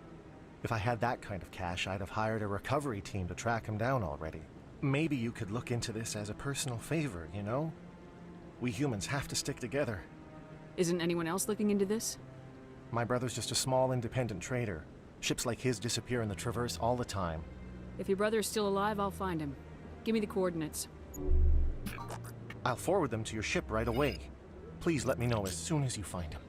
If I had that kind of cash, I'd have hired a recovery team to track him down already. Maybe you could look into this as a personal favor, you know? We humans have to stick together. Isn't anyone else looking into this? My brother's just a small independent trader. Ships like his disappear in the Traverse all the time. If your brother is still alive, I'll find him. Give me the coordinates. I'll forward them to your ship right away. Please let me know as soon as you find him.